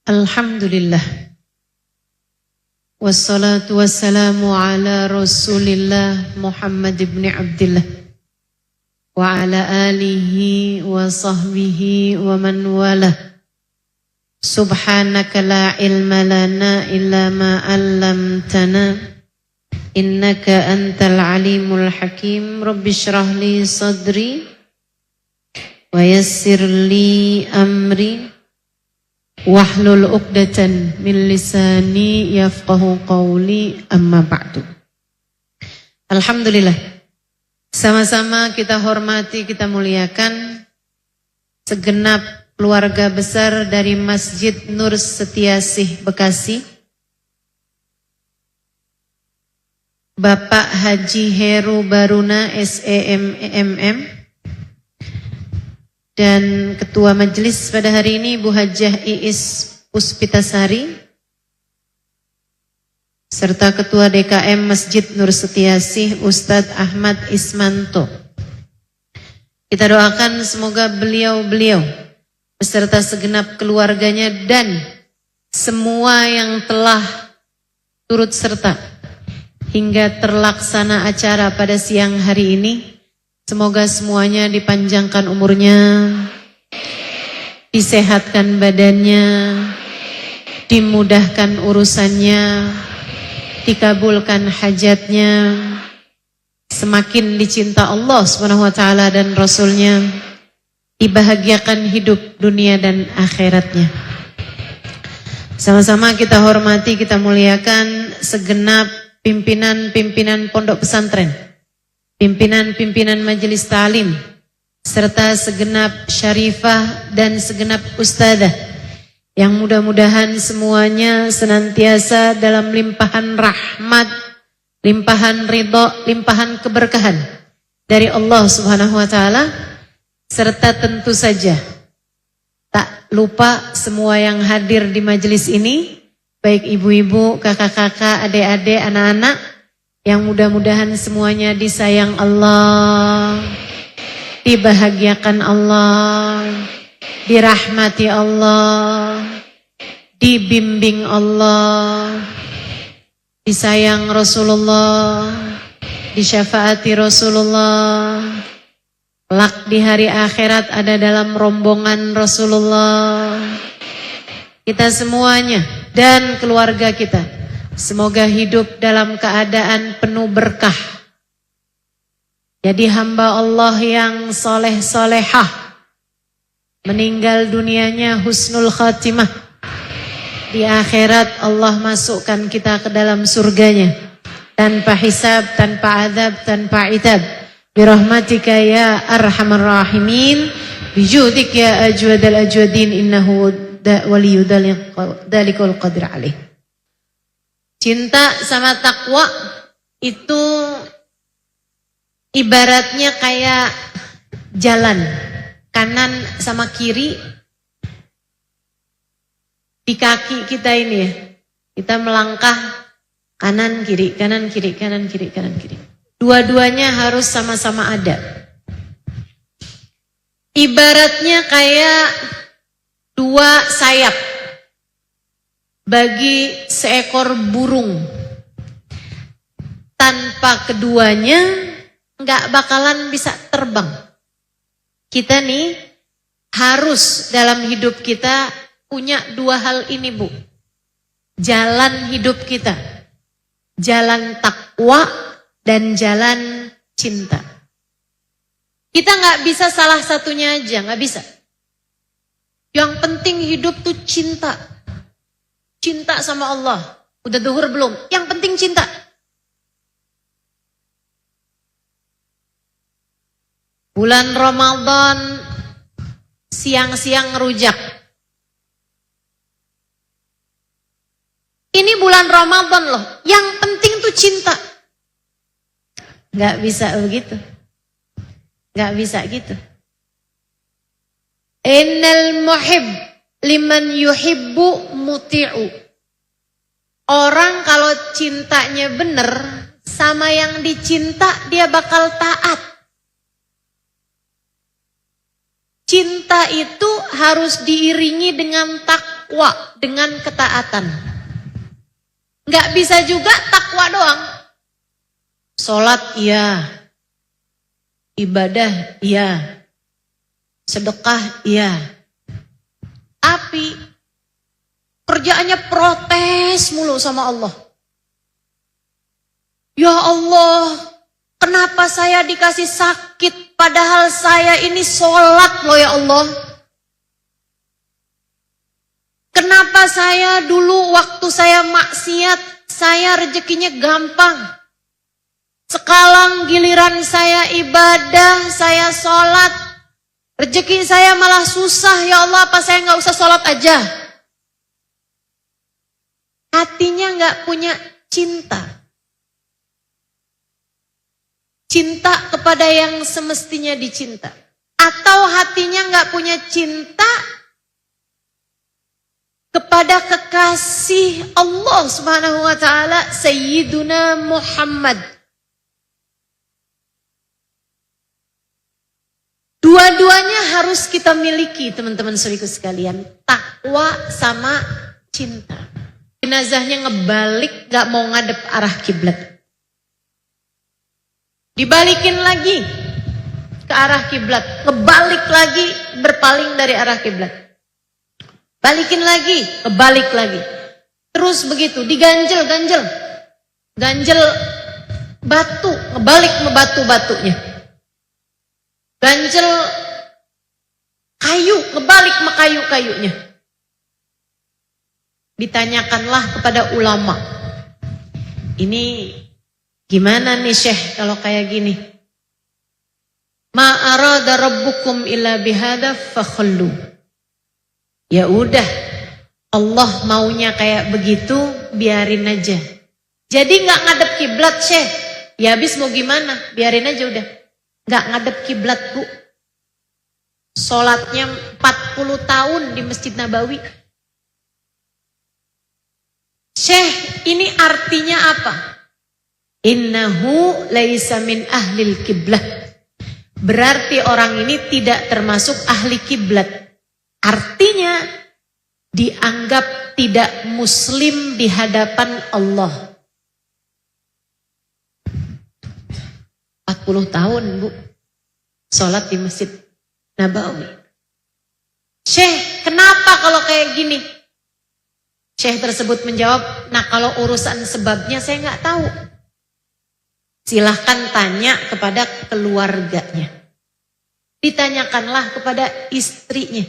Alhamdulillah. Wassalatu wassalamu ala Rasulillah Muhammad ibn Abdillah wa ala alihi wa sahbihi wa man walah. Subhanaka la ilma lana illa ma 'allamtana innaka antal alimul hakim. Rabbi shrah li sadri wa yassir li amri wahlul 'uqdatan min lisani yafqahu qawli, amma ba'du. Alhamdulillah, sama-sama kita hormati, kita muliakan segenap keluarga besar dari Masjid Nur Setiasih Bekasi, Bapak Haji Heru Baruna SEMMM, dan Ketua Majelis pada hari ini Bu Hajah Iis Puspitasari, serta Ketua DKM Masjid Nur Setiasih Ustadz Ahmad Ismanto. Kita doakan semoga beliau-beliau beserta segenap keluarganya dan semua yang telah turut serta hingga terlaksana acara pada siang hari ini, semoga semuanya dipanjangkan umurnya, disehatkan badannya, dimudahkan urusannya, dikabulkan hajatnya, semakin dicinta Allah SWT dan Rasulnya, dibahagiakan hidup dunia dan akhiratnya. Sama-sama kita hormati, kita muliakan segenap pimpinan-pimpinan pondok pesantren, pimpinan-pimpinan majelis ta'lim, serta segenap syarifah dan segenap ustadzah yang mudah-mudahan semuanya senantiasa dalam limpahan rahmat, limpahan ridha, limpahan keberkahan dari Allah Subhanahu wa taala. Serta tentu saja tak lupa semua yang hadir di majelis ini, baik ibu-ibu, kakak-kakak, adik-adik, anak-anak, yang mudah-mudahan semuanya disayang Allah, dibahagiakan Allah, dirahmati Allah, dibimbing Allah, disayang Rasulullah, disyafaati Rasulullah, kelak di hari akhirat ada dalam rombongan Rasulullah. Kita semuanya dan keluarga kita semoga hidup dalam keadaan penuh berkah, jadi hamba Allah yang soleh-solehah, meninggal dunianya husnul khatimah, di akhirat Allah masukkan kita ke dalam surganya tanpa hisab, tanpa azab, tanpa itab, birahmatika ya arhamar rahimin, bijudik ya ajwadal ajwadin, innahu waliyu dalikul qadir alaih. Cinta sama takwa itu ibaratnya kayak jalan kanan sama kiri di kaki kita ini ya. Kita melangkah kanan kiri, kanan kiri, kanan kiri, kanan kiri. Dua-duanya harus sama-sama ada. Ibaratnya kayak dua sayap bagi seekor burung. Tanpa keduanya nggak bakalan bisa terbang. Kita nih harus dalam hidup kita punya dua hal ini, Bu. Jalan hidup kita, jalan takwa dan jalan cinta. Kita nggak bisa salah satunya aja, nggak bisa. Yang penting hidup tuh cinta. Cinta sama Allah. Udah zuhur belum? Yang penting cinta. Bulan Ramadan siang-siang ngerujak. Ini bulan Ramadan loh. Yang penting tuh cinta. Gak bisa begitu. Gak bisa gitu. Innal muhib liman yuhibbu muti'u. Orang kalau cintanya bener sama yang dicinta, dia bakal taat. Cinta itu harus diiringi dengan takwa. takwa dengan ketaatan. Nggak bisa juga takwa doang. Sholat iya, ibadah iya, sedekah iya. Tapi kerjaannya protes mulu sama Allah. Ya Allah, kenapa saya dikasih sakit padahal saya ini sholat loh ya Allah. Kenapa saya dulu waktu saya maksiat, saya rezekinya gampang. Sekarang giliran saya ibadah, saya sholat, rezeki saya malah susah. Ya Allah, apa saya nggak usah sholat aja? Hatinya nggak punya cinta. Cinta kepada yang semestinya dicinta. Atau hatinya nggak punya cinta kepada kekasih Allah Subhanahu wa taala, Sayyiduna Muhammad. Dua-duanya harus kita miliki, teman-teman saudaraku sekalian. Takwa sama cinta. Jenazahnya ngebalik, gak mau ngadep arah kiblat. Dibalikin lagi ke arah kiblat, ngebalik lagi, berpaling dari arah kiblat. Balikin lagi, kebalik lagi. Terus begitu, diganjel, ganjel batu, ngebalik batu-batunya. Ganjel kayu, ngebalik kayu-kayunya. Ditanyakanlah kepada ulama, ini gimana nih Syekh kalau kayak gini? Ma arada rabbukum illa bihada fakhallu. Ya udah, Allah maunya kayak begitu, biarin aja. Jadi nggak ngadep kiblat Syekh. Ya habis mau gimana? Biarin aja udah. Nggak ngadep kiblat Bu. Sholatnya 40 tahun di Masjid Nabawi. Syekh, ini artinya apa? Innahu laisa min ahlil kiblah. Berarti orang ini tidak termasuk ahli kiblat. Artinya dianggap tidak muslim di hadapan Allah. 40 tahun Bu sholat di Masjid Nabawi. Syekh, kenapa kalau kayak gini? Syekh tersebut menjawab, nah kalau urusan sebabnya saya nggak tahu. Silahkan tanya kepada keluarganya. Ditanyakanlah kepada istrinya.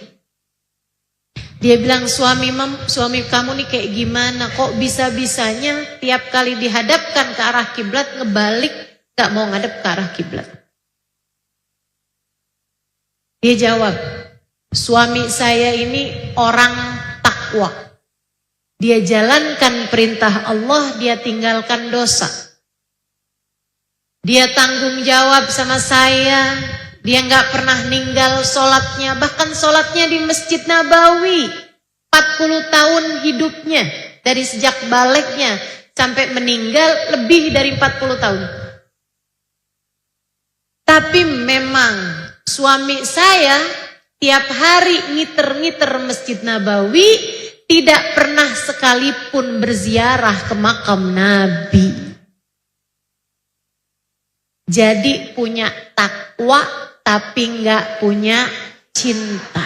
Dia bilang, suami kamu nih kayak gimana? Kok bisa-bisanya tiap kali dihadapkan ke arah kiblat ngebalik, gak mau ngadep ke arah kiblat. Dia jawab, suami saya ini orang takwa. Dia jalankan perintah Allah, dia tinggalkan dosa. Dia tanggung jawab sama saya. Dia gak pernah ninggal sholatnya. Bahkan sholatnya di Masjid Nabawi. 40 tahun hidupnya. Dari sejak baliknya sampai meninggal lebih dari 40 tahun. Tapi memang suami saya tiap hari ngiter-ngiter Masjid Nabawi. Tidak pernah sekalipun berziarah ke makam Nabi. Jadi punya takwa tapi nggak punya cinta.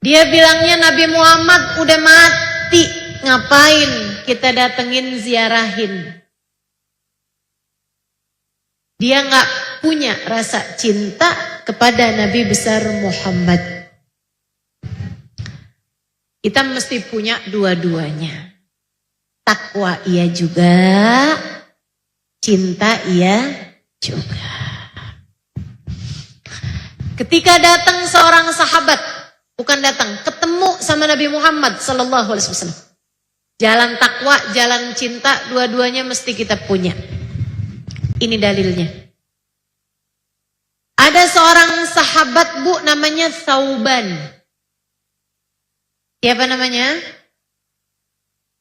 Dia bilangnya Nabi Muhammad udah mati, ngapain kita datengin ziarahin? Dia nggak punya rasa cinta kepada Nabi besar Muhammad. Kita mesti punya dua-duanya. Takwa iya juga, cinta iya juga. Ketika datang seorang sahabat, bukan datang, ketemu sama Nabi Muhammad sallallahu alaihi wasallam. Jalan takwa, jalan cinta, dua-duanya mesti kita punya. Ini dalilnya. Ada seorang sahabat Bu namanya Thauban. Siapa namanya?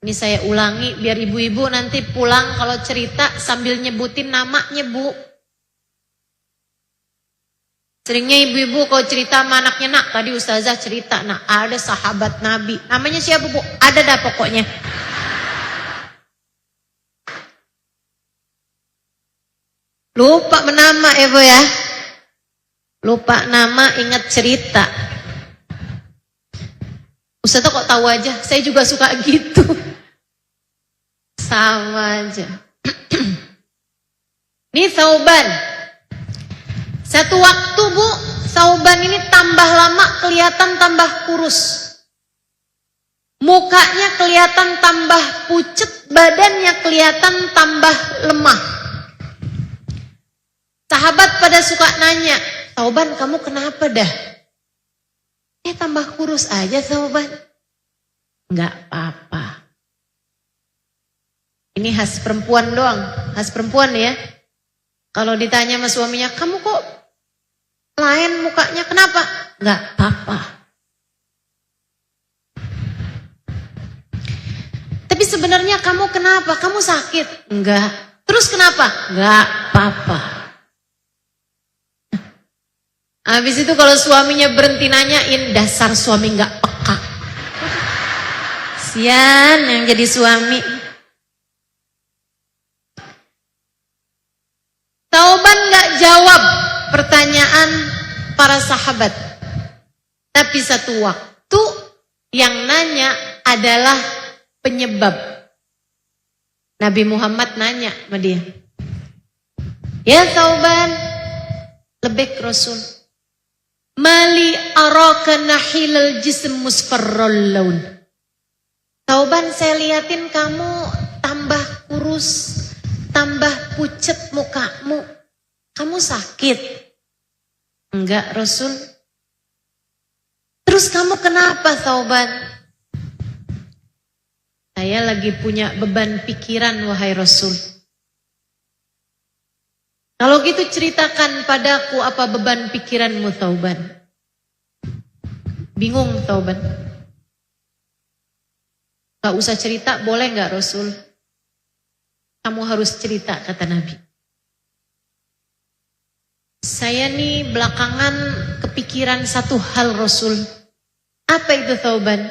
Ini saya ulangi biar ibu-ibu nanti pulang kalau cerita sambil nyebutin namanya Bu. Seringnya ibu-ibu kalau cerita sama anaknya, nak tadi ustazah cerita, nak ada sahabat Nabi. Namanya siapa bu? Ada dah pokoknya. Lupa menama ya bu ya. Lupa nama, ingat cerita. Ustazah kok tahu aja, saya juga suka gitu. Sama aja. Ini Thauban. Satu waktu bu, Thauban ini tambah lama kelihatan tambah kurus. Mukanya kelihatan tambah pucet, badannya kelihatan tambah lemah. Sahabat pada suka nanya, Thauban kamu kenapa dah? Tambah kurus aja Thauban. Enggak apa-apa. Ini khas perempuan doang, khas perempuan ya. Kalau ditanya sama suaminya, kamu kok lain mukanya, kenapa? Enggak apa-apa. Tapi sebenarnya kamu kenapa? Kamu sakit? Enggak. Terus kenapa? Enggak apa-apa. Habis itu kalau suaminya berhenti nanyain, dasar suami enggak peka. Sian yang jadi suami. Thauban enggak jawab pertanyaan para sahabat. Tapi satu waktu yang nanya adalah penyebab. Nabi Muhammad nanya sama dia. Ya Thauban, lebek Rasul. Mali araka nahilal jism musfarral laun. Thauban, saya liatin kamu tambah kurus, tambah pucet mukamu. Kamu sakit? Enggak Rasul. Terus kamu kenapa Thauban? Saya lagi punya beban pikiran wahai Rasul. Kalau gitu ceritakan padaku apa beban pikiranmu Thauban. Bingung Thauban. Gak usah cerita, boleh gak Rasul? Kamu harus cerita kata Nabi. Saya nih belakangan kepikiran satu hal Rasul. Apa itu Thauban?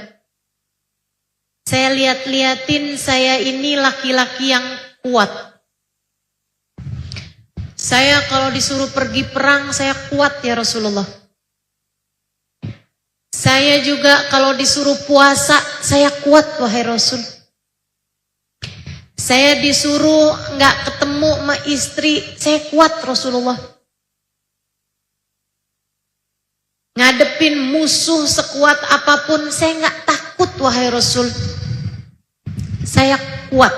Saya lihat-liatin saya ini laki-laki yang kuat. Saya kalau disuruh pergi perang saya kuat ya Rasulullah. Saya juga kalau disuruh puasa saya kuat wahai Rasul. Saya disuruh nggak ketemu sama istri saya kuat Rasulullah. Ngadepin musuh sekuat apapun saya nggak takut wahai Rasul. Saya kuat.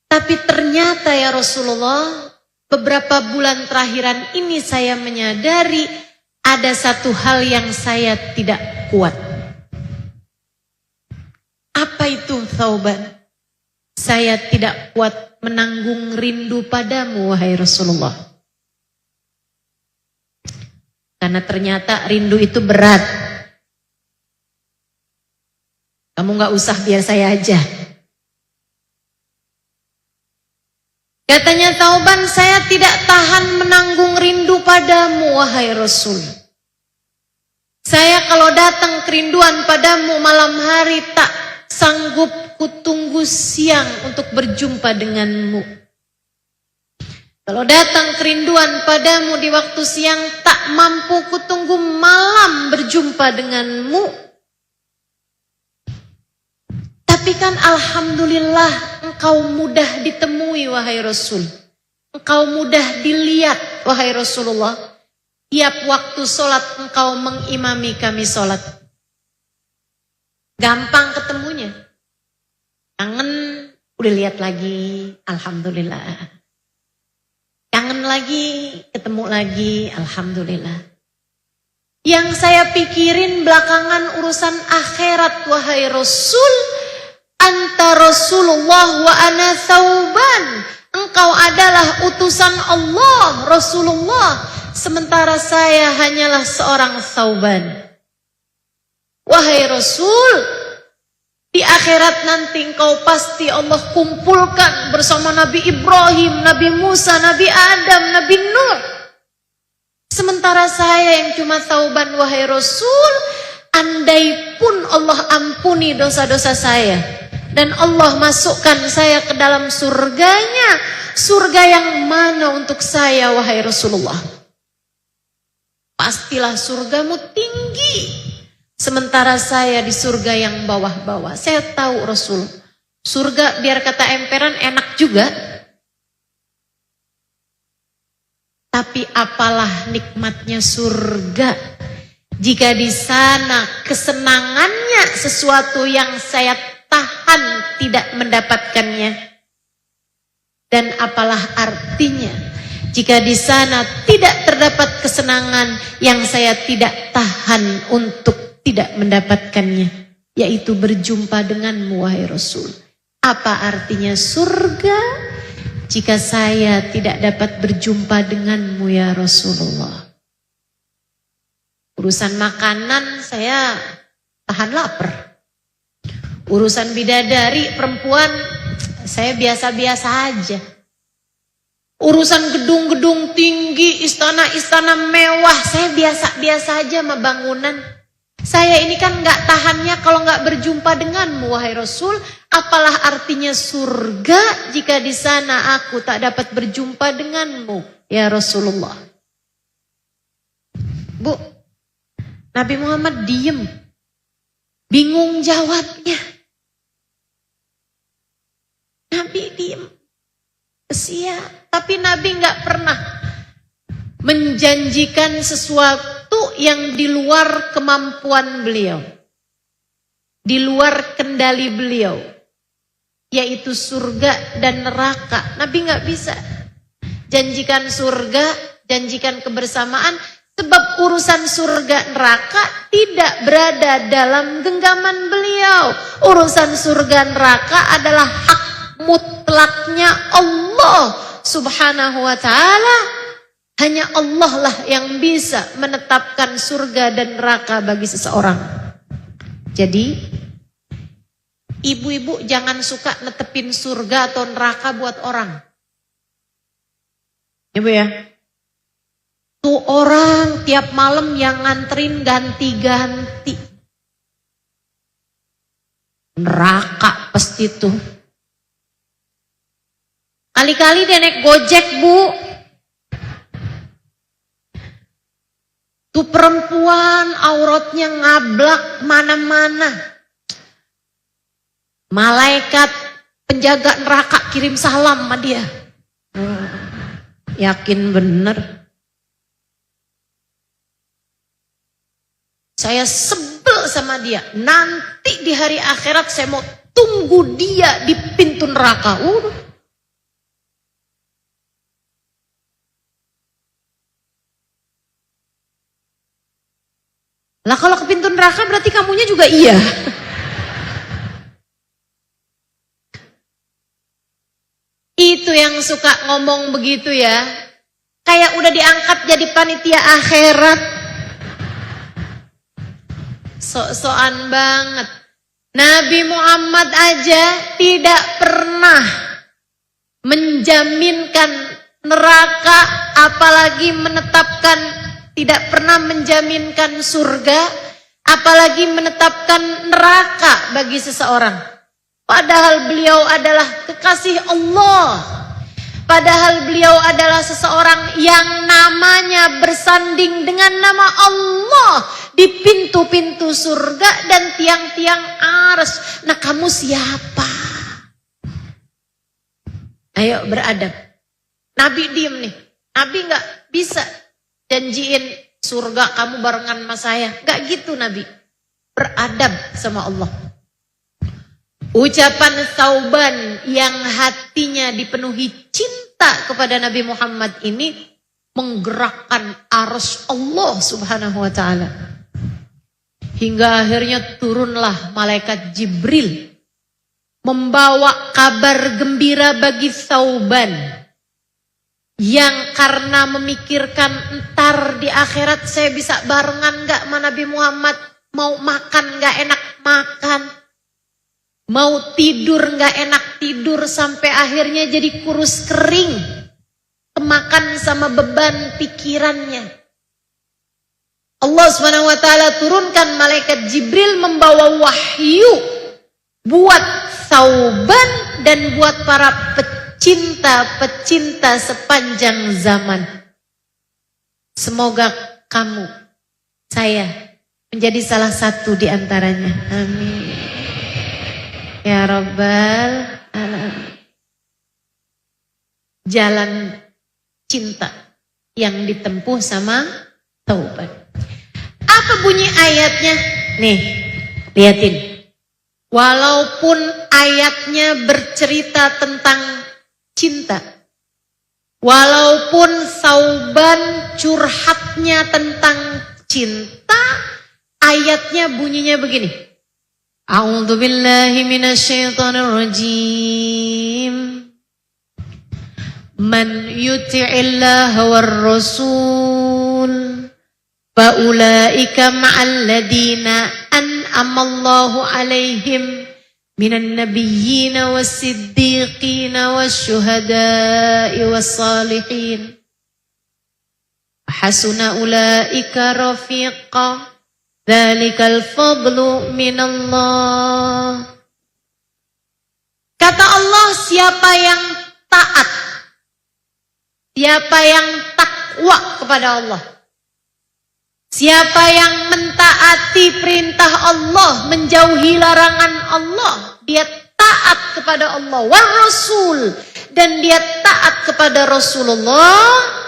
Tapi ternyata ya Rasulullah, beberapa bulan terakhiran ini saya menyadari ada satu hal yang saya tidak kuat. Apa itu Thauban? Saya tidak kuat menanggung rindu padamu wahai Rasulullah. Karena ternyata rindu itu berat. Kamu gak usah, biar saya aja. Katanya Thauban, saya tidak tahan menanggung rindu padamu wahai Rasul. Saya kalau datang kerinduan padamu malam hari tak sanggup kutunggu siang untuk berjumpa denganmu. Kalau datang kerinduan padamu di waktu siang tak mampu kutunggu malam berjumpa denganmu. Tapi kan alhamdulillah engkau mudah ditemui wahai Rasul. Engkau mudah dilihat wahai Rasulullah. Tiap waktu sholat engkau mengimami kami sholat. Gampang ketemunya. Kangen udah lihat lagi, alhamdulillah. Kangen lagi, ketemu lagi, alhamdulillah. Yang saya pikirin belakangan urusan akhirat wahai Rasul. Anta Rasulullah wa ana Thauban. Engkau adalah utusan Allah, Rasulullah. Sementara saya hanyalah seorang Thauban. Wahai Rasul, di akhirat nanti engkau pasti Allah kumpulkan bersama Nabi Ibrahim, Nabi Musa, Nabi Adam, Nabi Nuh. Sementara saya yang cuma tauban, wahai Rasul, andai pun Allah ampuni dosa-dosa saya dan Allah masukkan saya ke dalam surganya, surga yang mana untuk saya, wahai Rasulullah? Pastilah surgamu tinggi, sementara saya di surga yang bawah-bawah. Saya tahu Rasul, surga biar kata emperan enak juga, tapi apalah nikmatnya surga jika di sana kesenangannya sesuatu yang saya tahan tidak mendapatkannya. Dan apalah artinya jika di sana tidak terdapat kesenangan yang saya tidak tahan untuk tidak mendapatkannya, yaitu berjumpa denganmu, wahai Rasul. Apa artinya surga jika saya tidak dapat berjumpa denganmu, ya Rasulullah? Urusan makanan saya tahan lapar. Urusan bidadari perempuan saya biasa-biasa aja. Urusan gedung-gedung tinggi, istana-istana mewah, saya biasa-biasa aja sama bangunan. Saya ini kan gak tahannya kalau gak berjumpa denganmu, wahai Rasul. Apalah artinya surga jika di sana aku tak dapat berjumpa denganmu, ya Rasulullah. Bu, Nabi Muhammad diem, bingung jawabnya. Nabi diem, siap. Tapi Nabi gak pernah menjanjikan sesuatu yang di luar kemampuan beliau, di luar kendali beliau, yaitu surga dan neraka. Nabi gak bisa janjikan surga, janjikan kebersamaan, sebab urusan surga neraka tidak berada dalam genggaman beliau. Urusan surga neraka adalah hak mutlaknya Allah subhanahu wa ta'ala. Hanya Allah lah yang bisa menetapkan surga dan neraka bagi seseorang. Jadi ibu-ibu jangan suka netepin surga atau neraka buat orang. Ibu ya, tuh orang tiap malam yang nganterin ganti-ganti. Neraka pasti tuh. Kali-kali dia naik Gojek, Bu. Tuh perempuan auratnya ngablak mana-mana. Malaikat penjaga neraka kirim salam sama dia. Yakin bener. Saya sebel sama dia. Nanti di hari akhirat saya mau tunggu dia di pintu neraka. Lah kalau ke pintu neraka berarti kamunya juga iya. Itu yang suka ngomong begitu ya. Kayak udah diangkat jadi panitia akhirat. Sok-sokan banget. Nabi Muhammad aja tidak pernah menjaminkan neraka, apalagi menetapkan. Tidak pernah menjaminkan surga, apalagi menetapkan neraka bagi seseorang. Padahal beliau adalah kekasih Allah. Padahal beliau adalah seseorang yang namanya bersanding dengan nama Allah di pintu-pintu surga dan tiang-tiang arsy. Nah, kamu siapa? Ayo beradab. Nabi diem nih. Nabi gak bisa janjiin surga kamu barengan sama saya. Gak gitu Nabi. Beradab sama Allah. Ucapan Tsauban yang hatinya dipenuhi cinta kepada Nabi Muhammad ini menggerakkan arsy Allah subhanahu wa ta'ala. Hingga akhirnya turunlah malaikat Jibril membawa kabar gembira bagi Tsauban. Yang karena memikirkan entar di akhirat saya bisa barengan gak sama Nabi Muhammad. Mau makan gak enak makan. Mau tidur gak enak tidur. Sampai akhirnya jadi kurus kering. Kemakan sama beban pikirannya. Allah Subhanahu wa taala turunkan malaikat Jibril membawa wahyu buat Thauban dan buat para pecinta-pecinta sepanjang zaman. Semoga kamu, saya menjadi salah satu di antaranya. Amin. Ya Rabbal Alamin. Jalan cinta yang ditempuh sama Thauban. Apa bunyi ayatnya? Nih, liatin. Walaupun ayatnya bercerita tentang cinta, walaupun Thauban curhatnya tentang cinta, ayatnya bunyinya begini. A'udzubillahi minasyaitonirrajim. Man yuti'illaha war-rasul faulaika ma'al ladina an'amallahu alaihim minan nabiyyina was-siddiqina wasyuhada'i was-salihin hasuna ulaika rafiqa dzalikal fadlu minallah. Kata Allah, siapa yang taat, siapa yang takwa kepada Allah, siapa yang mentaati perintah Allah, menjauhi larangan Allah, dia taat kepada Allah war Rasul, dan dia taat kepada Rasulullah.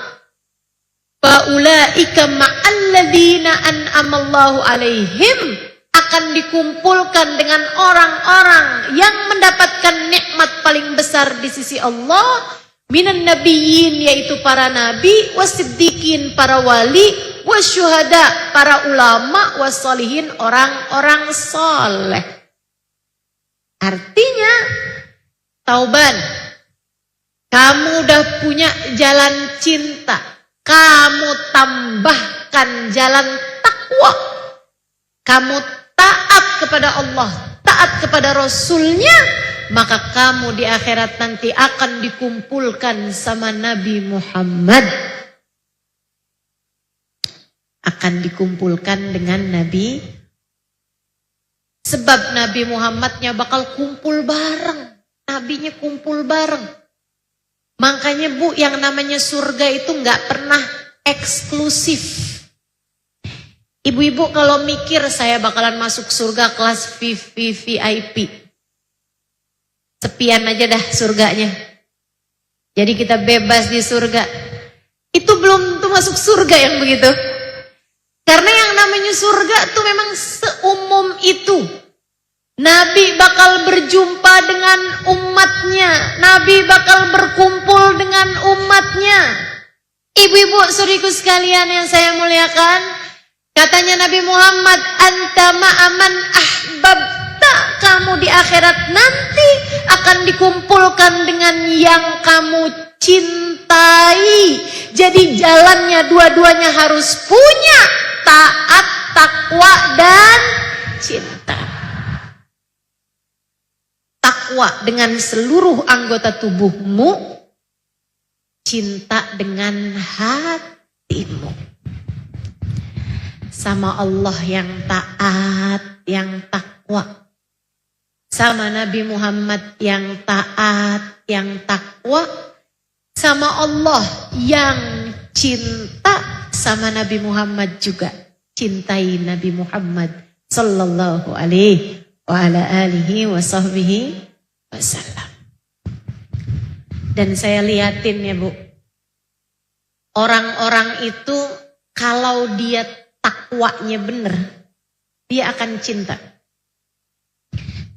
Faulaika ma'alladzina an'amallahu alaihim, akan dikumpulkan dengan orang-orang yang mendapatkan nikmat paling besar di sisi Allah. Minan nabiyyin, yaitu para nabi, wasiddiqin, para wali, wasyuhada, para ulama, wassalihin, orang-orang saleh. Artinya, Thauban, kamu udah punya jalan cinta, kamu tambahkan jalan takwa, kamu taat kepada Allah, taat kepada Rasulnya, maka kamu di akhirat nanti akan dikumpulkan sama Nabi Muhammad. Akan dikumpulkan dengan Nabi. Sebab Nabi Muhammadnya bakal kumpul bareng. Nabinya kumpul bareng. Makanya Bu, yang namanya surga itu gak pernah eksklusif. Ibu-ibu kalau mikir saya bakalan masuk surga kelas VIP. Sepian aja dah surganya. Jadi kita bebas di surga. Itu belum tentu masuk surga yang begitu. Karena yang namanya surga itu memang seumum itu. Nabi bakal berjumpa dengan umatnya. Nabi bakal berkumpul dengan umatnya. Ibu-ibu saudariku sekalian yang saya muliakan. Katanya Nabi Muhammad, anta ma'aman ahbabta, kamu di akhirat nanti akan dikumpulkan dengan yang kamu cintai. Jadi jalannya dua-duanya harus punya taat, takwa, dan cinta. Takwa dengan seluruh anggota tubuhmu, cinta dengan hatimu. Sama Allah yang taat, yang takwa. Sama Nabi Muhammad yang taat, yang takwa. Sama Allah yang cinta, sama Nabi Muhammad juga. Cintai Nabi Muhammad sallallahu alaihi wa ala alihi wa sahbihi wasallam. Dan saya lihatin ya Bu, orang-orang itu kalau dia takwanya benar, dia akan cinta.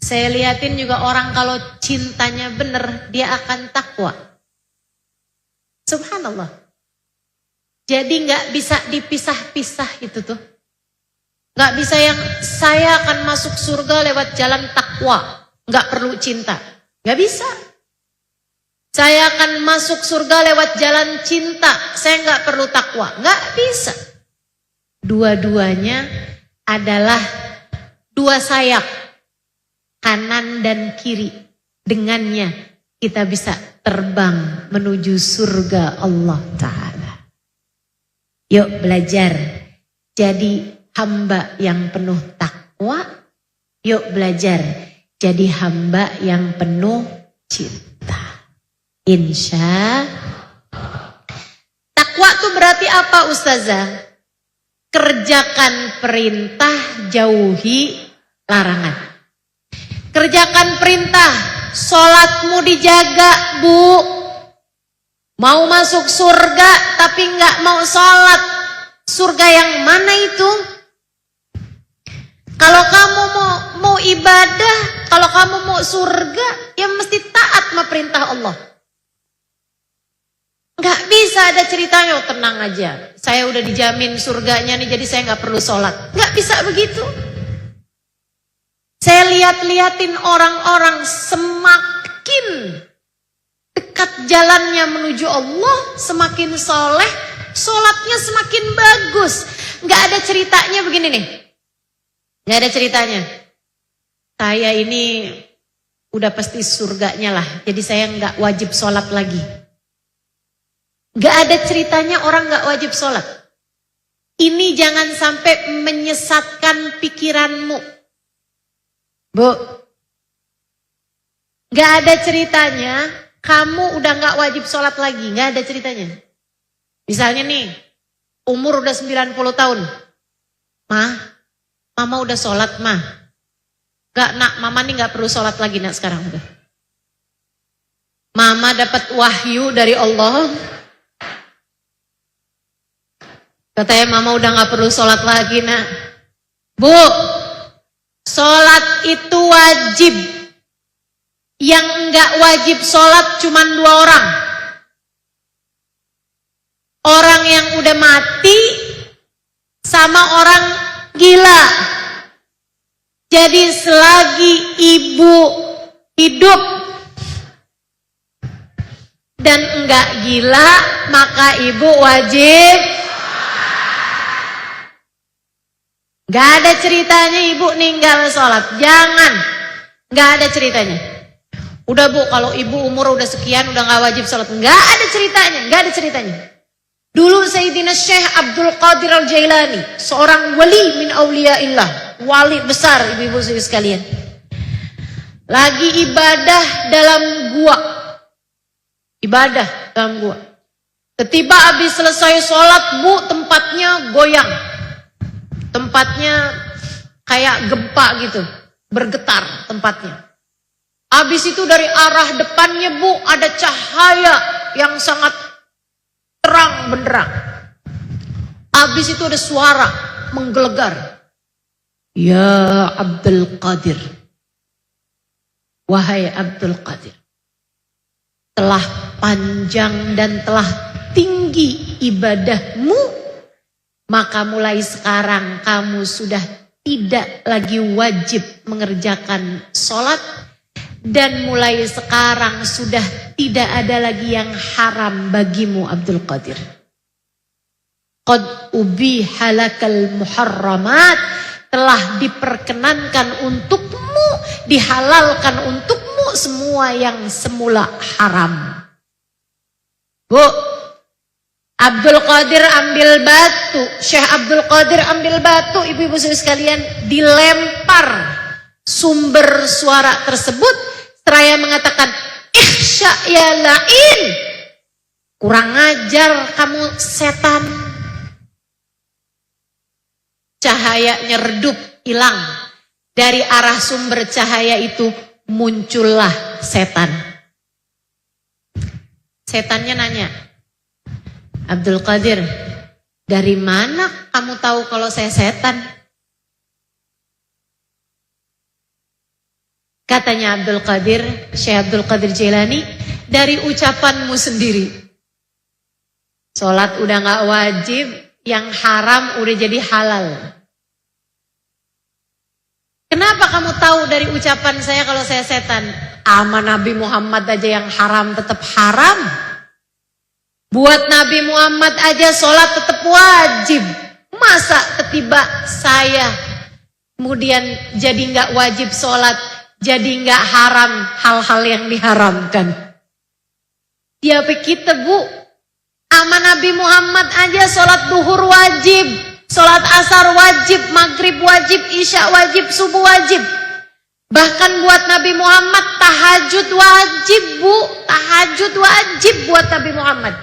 Saya lihatin juga orang kalau cintanya benar, dia akan takwa. Subhanallah. Jadi gak bisa dipisah-pisah itu tuh. Gak bisa yang saya akan masuk surga lewat jalan takwa, gak perlu cinta. Gak bisa. Saya akan masuk surga lewat jalan cinta, saya gak perlu takwa. Gak bisa. Dua-duanya adalah dua sayap, kanan dan kiri. Dengannya kita bisa terbang menuju surga Allah Ta'ala. Yuk belajar jadi hamba yang penuh takwa. Yuk belajar jadi hamba yang penuh cinta. Insya. Takwa itu berarti apa Ustazah? Kerjakan perintah, jauhi larangan. Kerjakan perintah, sholatmu dijaga Bu. Mau masuk surga tapi nggak mau sholat. Surga yang mana itu? Kalau kamu mau ibadah, kalau kamu mau surga, ya mesti taat sama perintah Allah. Nggak bisa ada ceritanya, oh, tenang aja, saya udah dijamin surganya nih, jadi saya nggak perlu sholat. Nggak bisa begitu. Saya lihat-liatin orang-orang semakin dekat jalannya menuju Allah, semakin soleh, sholatnya semakin bagus. Nggak ada ceritanya begini nih. Nggak ada ceritanya. Saya ini udah pasti surganya lah, jadi saya nggak wajib sholat lagi. Nggak ada ceritanya orang nggak wajib sholat. Ini jangan sampai menyesatkan pikiranmu, Bu. Nggak ada ceritanya kamu udah nggak wajib sholat lagi, nggak ada ceritanya. Misalnya nih, umur udah 90 tahun. Mama udah sholat, Mah. Gak nak, Mama nih gak perlu sholat lagi nak sekarang udah. Mama dapat wahyu dari Allah. Katanya Mama udah gak perlu sholat lagi nak. Bu, sholat itu wajib. Yang enggak wajib sholat cuman 2 orang. Orang yang udah mati sama orang gila. Jadi selagi ibu hidup dan enggak gila, maka ibu wajib. Enggak ada ceritanya ibu ninggal sholat. Jangan. Enggak ada ceritanya. Udah Bu, kalau ibu umur udah sekian udah enggak wajib sholat. Enggak ada ceritanya. Enggak ada ceritanya. Dulu Sayyidina Syekh Abdul Qadir Al-Jailani, seorang wali min auliyaillah, wali besar ibu-ibu sekalian, lagi ibadah dalam gua. Ibadah dalam gua. Tiba habis selesai sholat Bu, tempatnya goyang. Tempatnya kayak gempa gitu, bergetar tempatnya. Habis itu dari arah depannya Bu, ada cahaya yang sangat terang benderang. Habis itu ada suara menggelegar. Ya Abdul Qadir. Wahai Abdul Qadir. Telah panjang dan telah tinggi ibadahmu, maka mulai sekarang kamu sudah tidak lagi wajib mengerjakan sholat. Dan mulai sekarang sudah tidak ada lagi yang haram bagimu Abdul Qadir. Qad ubiha lakal muharramat, telah diperkenankan untukmu, dihalalkan untukmu semua yang semula haram. Bu, Abdul Qadir ambil batu, Syekh Abdul Qadir ambil batu, ibu-ibu sekalian, dilempar sumber suara tersebut. Seraya mengatakan, ihsya ya la'in, kurang ajar kamu setan. Cahayanya redup, hilang. Dari arah sumber cahaya itu muncullah setan. Setannya nanya, Abdul Qadir, dari mana kamu tahu kalau saya setan? Katanya Abdul Qadir, Syekh Abdul Qadir Jailani, dari ucapanmu sendiri. Sholat udah gak wajib, yang haram udah jadi halal. Kenapa kamu tahu dari ucapan saya kalau saya setan? Ama Nabi Muhammad aja yang haram tetap haram. Buat Nabi Muhammad aja sholat tetap wajib. Masa ketiba saya kemudian jadi gak wajib sholat, jadi nggak haram hal-hal yang diharamkan. Ya kita Bu, sama Nabi Muhammad aja sholat duhur wajib, Sholat asar wajib, maghrib wajib, isya wajib, subuh wajib. Bahkan buat Nabi Muhammad tahajud wajib, Bu. Tahajud wajib buat Nabi Muhammad.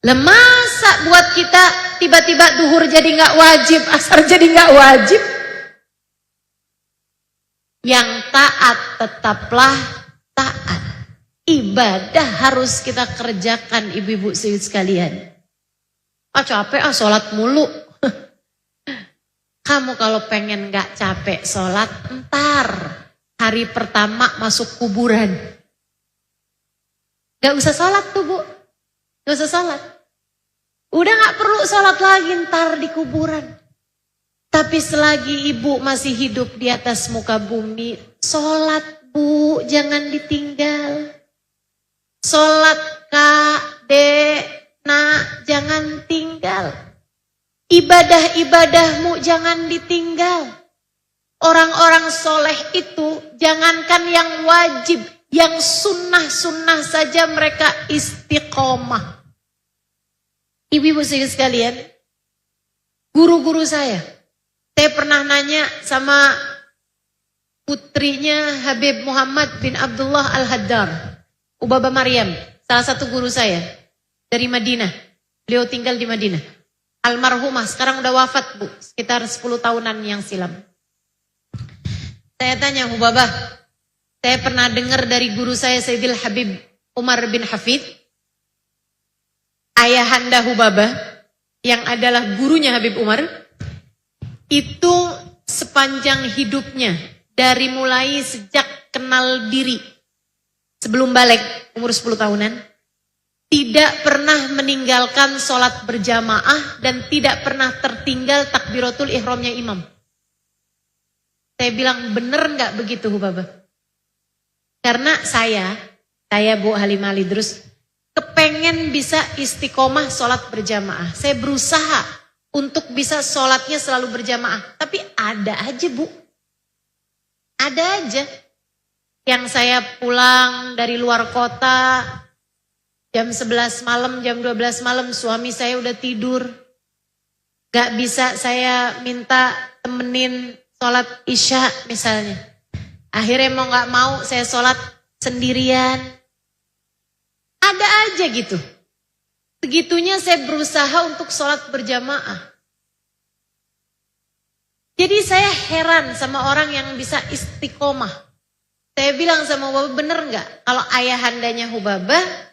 Masa buat kita tiba-tiba duhur jadi nggak wajib, asar jadi nggak wajib? Yang taat tetaplah taat. Ibadah harus kita kerjakan, ibu-ibu sekalian. Capek sholat mulu. Kamu kalau pengen gak capek sholat, ntar hari pertama masuk kuburan. Gak usah sholat tuh, Bu. Gak usah sholat. Udah gak perlu sholat lagi ntar di kuburan. Tapi selagi ibu masih hidup di atas muka bumi, sholat, Bu, jangan ditinggal. Sholat, Kak, Dek, Nak, jangan tinggal. Ibadah-ibadahmu jangan ditinggal. Orang-orang soleh itu jangankan yang wajib, yang sunnah-sunnah saja mereka istiqomah. Ibu-ibu sekalian, guru-guru saya pernah nanya sama putrinya Habib Muhammad bin Abdullah Al-Haddar, Ubaba Maryam, salah satu guru saya dari Madinah. Beliau tinggal di Madinah. Almarhumah, sekarang udah wafat, Bu, sekitar 10 tahunan yang silam. Saya tanya, Hubabah, saya pernah dengar dari guru saya Sayyidil Habib Umar bin Hafid, ayahanda Hubabah, yang adalah gurunya Habib Umar, itu sepanjang hidupnya, dari mulai sejak kenal diri, sebelum balik, umur 10 tahunan, tidak pernah meninggalkan sholat berjamaah dan tidak pernah tertinggal takbiratul ihramnya imam. Saya bilang, bener nggak begitu, Hubabah? Karena saya Bu Halimah Al-Idrus, kepengen bisa istiqomah sholat berjamaah. Saya berusaha untuk bisa sholatnya selalu berjamaah. Tapi ada aja, Bu. Ada aja. Yang saya pulang dari luar kota, jam 11 malam, jam 12 malam suami saya udah tidur. Gak bisa saya minta temenin sholat isya misalnya. Akhirnya mau gak mau saya sholat sendirian. Ada aja gitu. Segitunya saya berusaha untuk sholat berjamaah. Jadi saya heran sama orang yang bisa istiqomah. Saya bilang sama Hubabah, bener gak kalau ayahandanya Hubabah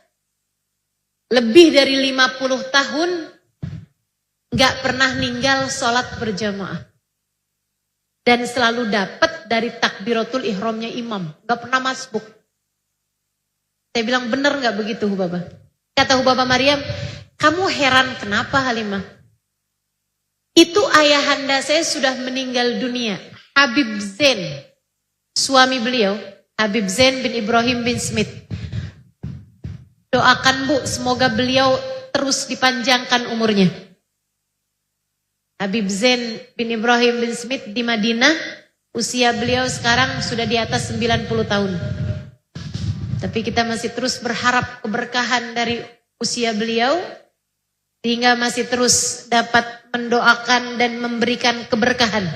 lebih dari 50 tahun gak pernah ninggal sholat berjamaah. Dan selalu dapat dari takbiratul ihramnya imam. Gak pernah masbuk. Saya bilang, benar gak begitu, Hubabah? Kata Hubabah Maryam, kamu heran kenapa, Halimah? Itu ayahanda saya sudah meninggal dunia. Habib Zain, suami beliau, Habib Zain bin Ibrahim bin Smith. Doakan, Bu, semoga beliau terus dipanjangkan umurnya. Habib Zain bin Ibrahim bin Smith di Madinah, usia beliau sekarang sudah di atas 90 tahun. Tapi kita masih terus berharap keberkahan dari usia beliau, sehingga masih terus dapat mendoakan dan memberikan keberkahan,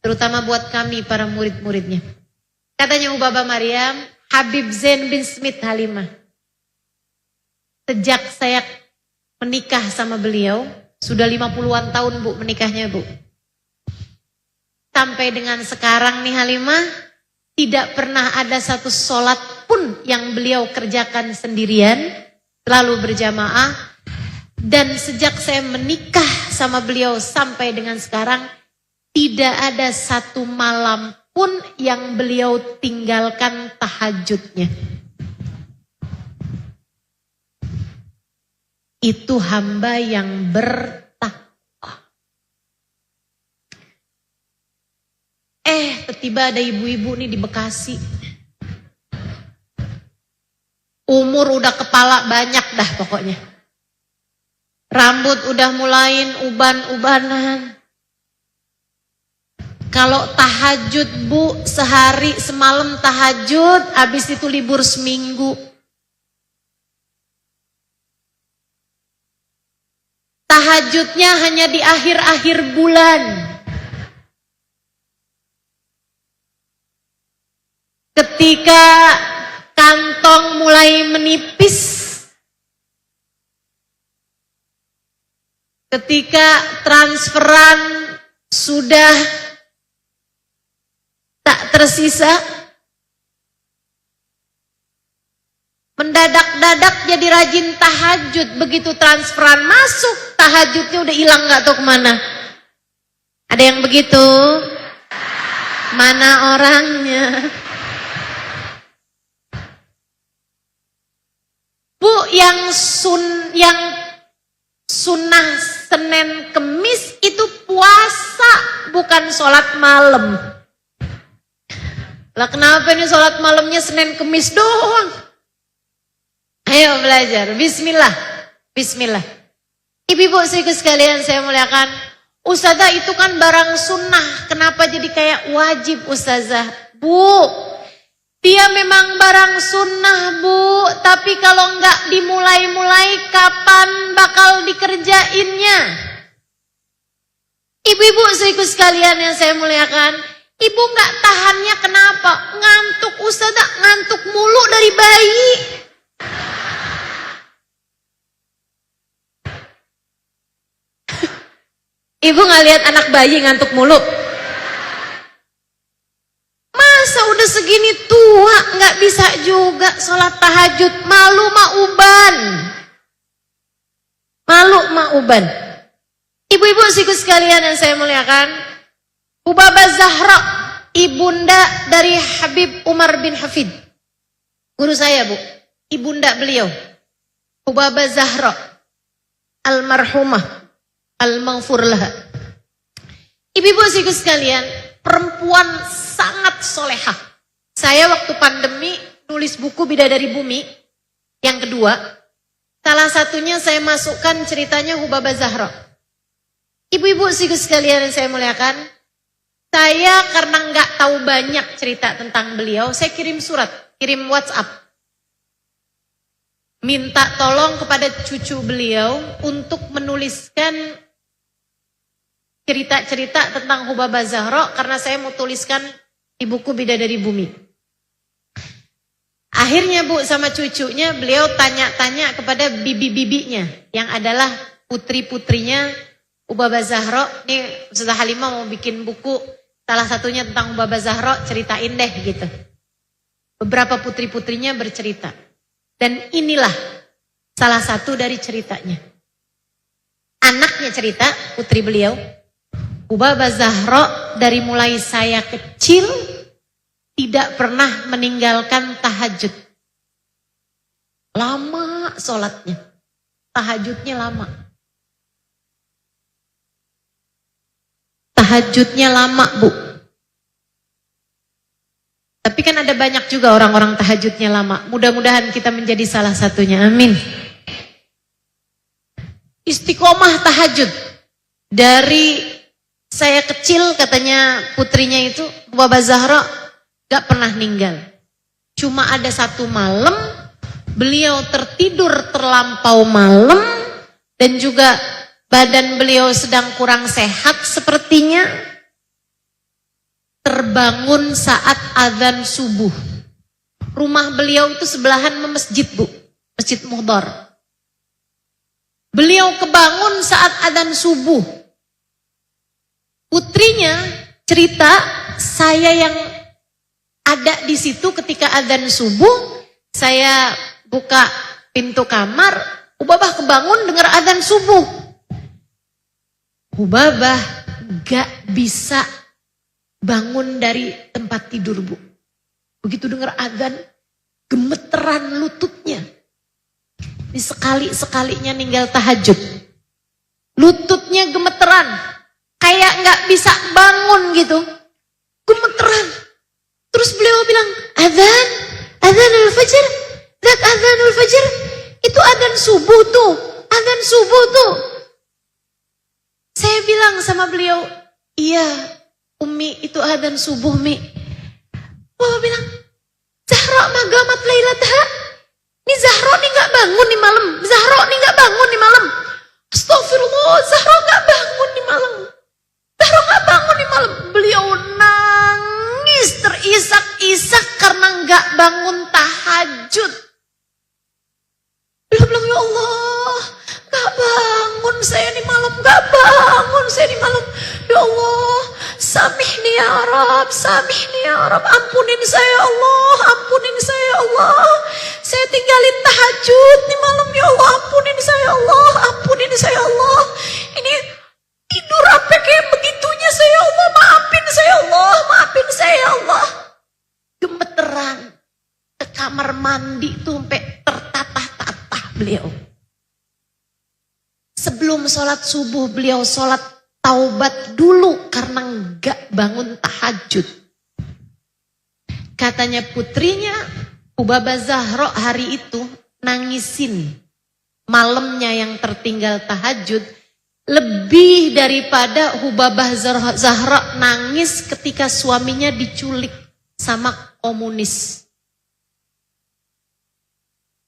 terutama buat kami para murid-muridnya. Katanya Hubabah Maryam, Habib Zain bin Smith, Halimah, sejak saya menikah sama beliau, sudah 50-an tahun, Bu, menikahnya, Bu. Sampai dengan sekarang nih, Halimah, tidak pernah ada satu sholat pun yang beliau kerjakan sendirian, selalu berjamaah. Dan sejak saya menikah sama beliau sampai dengan sekarang, tidak ada satu malam pun yang beliau tinggalkan tahajudnya. Itu hamba yang bertakwa. Tiba-tiba ada ibu-ibu nih di Bekasi. Umur udah kepala banyak dah pokoknya. Rambut udah mulain uban-ubanan. Kalau tahajud, Bu, sehari semalam tahajud, habis itu libur seminggu. Tahajud tahajudnya hanya di akhir-akhir bulan. Ketika kantong mulai menipis, ketika transferan sudah tak tersisa, mendadak-dadak jadi rajin tahajud. Begitu transferan masuk, tahajudnya udah hilang gak tahu kemana. Ada yang begitu? Mana orangnya? Bu, yang sunnah Senin Kemis itu puasa, bukan sholat malam. Lah kenapa ini sholat malamnya Senin Kemis doang? Ayo belajar, bismillah, bismillah. Ibu-ibu sekalian saya muliakan, Ustazah itu kan barang sunnah, kenapa jadi kayak wajib Ustazah? Bu, dia memang barang sunnah Bu, tapi kalau enggak dimulai-mulai kapan bakal dikerjainnya? Ibu-ibu sekalian yang saya muliakan, ibu enggak tahannya kenapa? Ngantuk Ustazah, ngantuk mulu dari bayi. Ibu nggak lihat anak bayi ngantuk mulu? Masa udah segini tua nggak bisa juga sholat tahajud? Malu mauban, malu mauban. Ibu-ibu sekalian yang saya muliakan, Hubabah Zahra, ibunda dari Habib Umar bin Hafid, guru saya Bu, ibunda beliau, Hubabah Zahra, almarhumah, al-maghfur laha. Ibu-ibu sekalian, perempuan sangat solehah. Saya waktu pandemi nulis buku Bidadari Bumi yang kedua, salah satunya saya masukkan ceritanya Hubabah Zahra. Ibu-ibu sekalian yang saya muliakan, saya karena nggak tahu banyak cerita tentang beliau, saya kirim surat, kirim WhatsApp, minta tolong kepada cucu beliau untuk menuliskan cerita-cerita tentang Hubabah Zahra karena saya mau tuliskan di buku Bidadari Bumi. Akhirnya Bu sama cucunya beliau tanya-tanya kepada bibi-bibinya yang adalah putri-putrinya Hubabah Zahra. Nih Ustazah Halimah mau bikin buku salah satunya tentang Hubabah Zahra, ceritain deh gitu. Beberapa putri-putrinya bercerita. Dan inilah salah satu dari ceritanya. Anaknya cerita, putri beliau, Hubabah Zahra dari mulai saya kecil tidak pernah meninggalkan tahajud. Lama sholatnya, tahajudnya lama. Tahajudnya lama Bu. Tapi kan ada banyak juga orang-orang tahajudnya lama. Mudah-mudahan kita menjadi salah satunya. Amin. Istiqomah tahajud. Dari saya kecil katanya putrinya itu Hubabah Zahra gak pernah ninggal. Cuma ada satu malam beliau tertidur terlampau malam dan juga badan beliau sedang kurang sehat sepertinya. Terbangun saat azan subuh. Rumah beliau itu sebelahan masjid Bu, Masjid Muhdar. Beliau kebangun saat azan subuh. Putrinya cerita, saya yang ada di situ ketika azan subuh, saya buka pintu kamar, Hubabah kebangun dengar azan subuh. Hubabah gak bisa bangun dari tempat tidur Bu. Begitu dengar azan, gemeteran lututnya. Ini sekali-sekalinya ninggal tahajud. Lututnya gemeteran. Kayak gak bisa bangun gitu. Gemeteran. Terus beliau bilang, azan al-fajr. Zat azan al-fajr. Itu azan subuh tuh. Azan subuh tuh. Saya bilang sama beliau, iya Umi itu azan subuh Mi. Bapak bilang, Zahra magamat lailataha. Ini Zahra nih gak bangun nih malam. Zahra nih gak bangun nih malam. Astagfirullah, Zahra gak bangun tahajud. Beliau bilang, ya Allah, gak bangun saya di malam, gak bangun saya di malam. Ya Allah, samihni ya Rab, samihni ya Rab, ampunin saya Allah, ampunin saya Allah. Saya tinggalin tahajud di malam, ya Allah, ampunin saya Allah, ampunin saya Allah. Ini tidur apa kayak begitunya saya Allah, maafin saya Allah, maafin saya Allah. Gemeteran ke kamar mandi tuh sampai tertatah-tatah beliau. Sebelum sholat subuh beliau sholat taubat dulu karena enggak bangun tahajud. Katanya putrinya Hubabah Zahra hari itu nangisin malamnya yang tertinggal tahajud lebih daripada Hubabah Zahra nangis ketika suaminya diculik sama komunis.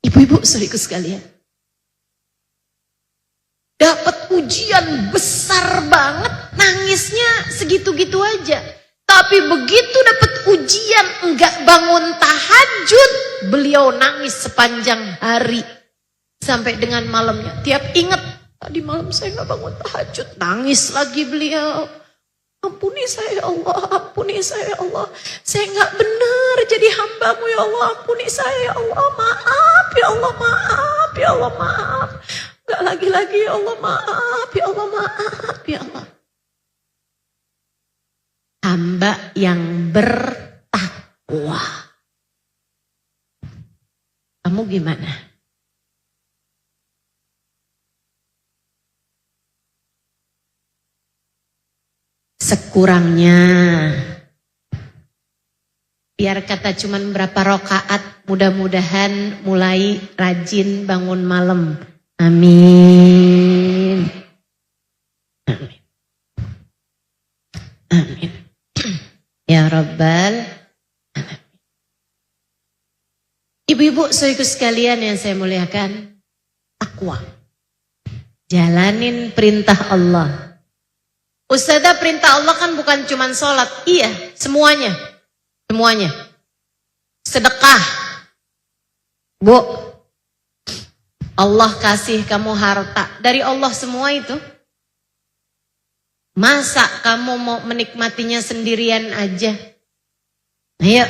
Ibu-ibu saudaraku sekalian, dapat ujian besar banget, nangisnya segitu-gitu aja. Tapi begitu dapat ujian enggak bangun tahajud, beliau nangis sepanjang hari sampai dengan malamnya. Tiap ingat tadi malam saya enggak bangun tahajud, nangis lagi beliau. Ampuni saya Allah, ampuni saya Allah. Saya enggak benar jadi hambamu ya Allah, ampuni saya ya Allah. Maaf ya Allah, maaf ya Allah, maaf. Enggak lagi-lagi ya Allah, maaf ya Allah, maaf ya Allah. Hamba yang bertakwa. Kamu gimana? Sekurangnya, biar kata cuman berapa rakaat, mudah-mudahan mulai rajin bangun malam. Amin. Amin. Amin. Ya Rabbal Alamin. Ibu-ibu saudaraku sekalian yang saya muliakan, takwa. Jalanin perintah Allah. Ustazah, perintah Allah kan bukan cuma sholat. Iya, semuanya. Semuanya. Sedekah. Bu, Allah kasih kamu harta. Dari Allah semua itu. Masa kamu mau menikmatinya sendirian aja? Ayo,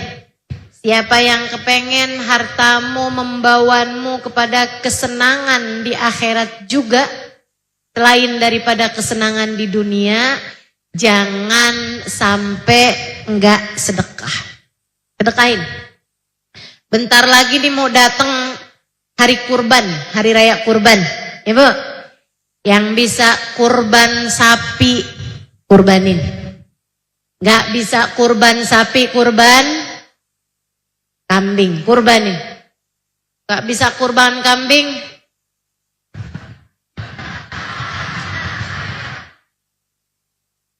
siapa yang kepengen hartamu membawamu kepada kesenangan di akhirat juga, selain daripada kesenangan di dunia, jangan sampai enggak sedekah. Sedekahin. Bentar lagi nih mau datang hari kurban, hari raya kurban. Ibu, yang bisa kurban sapi, kurbanin. Gak bisa kurban sapi, kurban kambing, kurbanin. Gak bisa kurban kambing,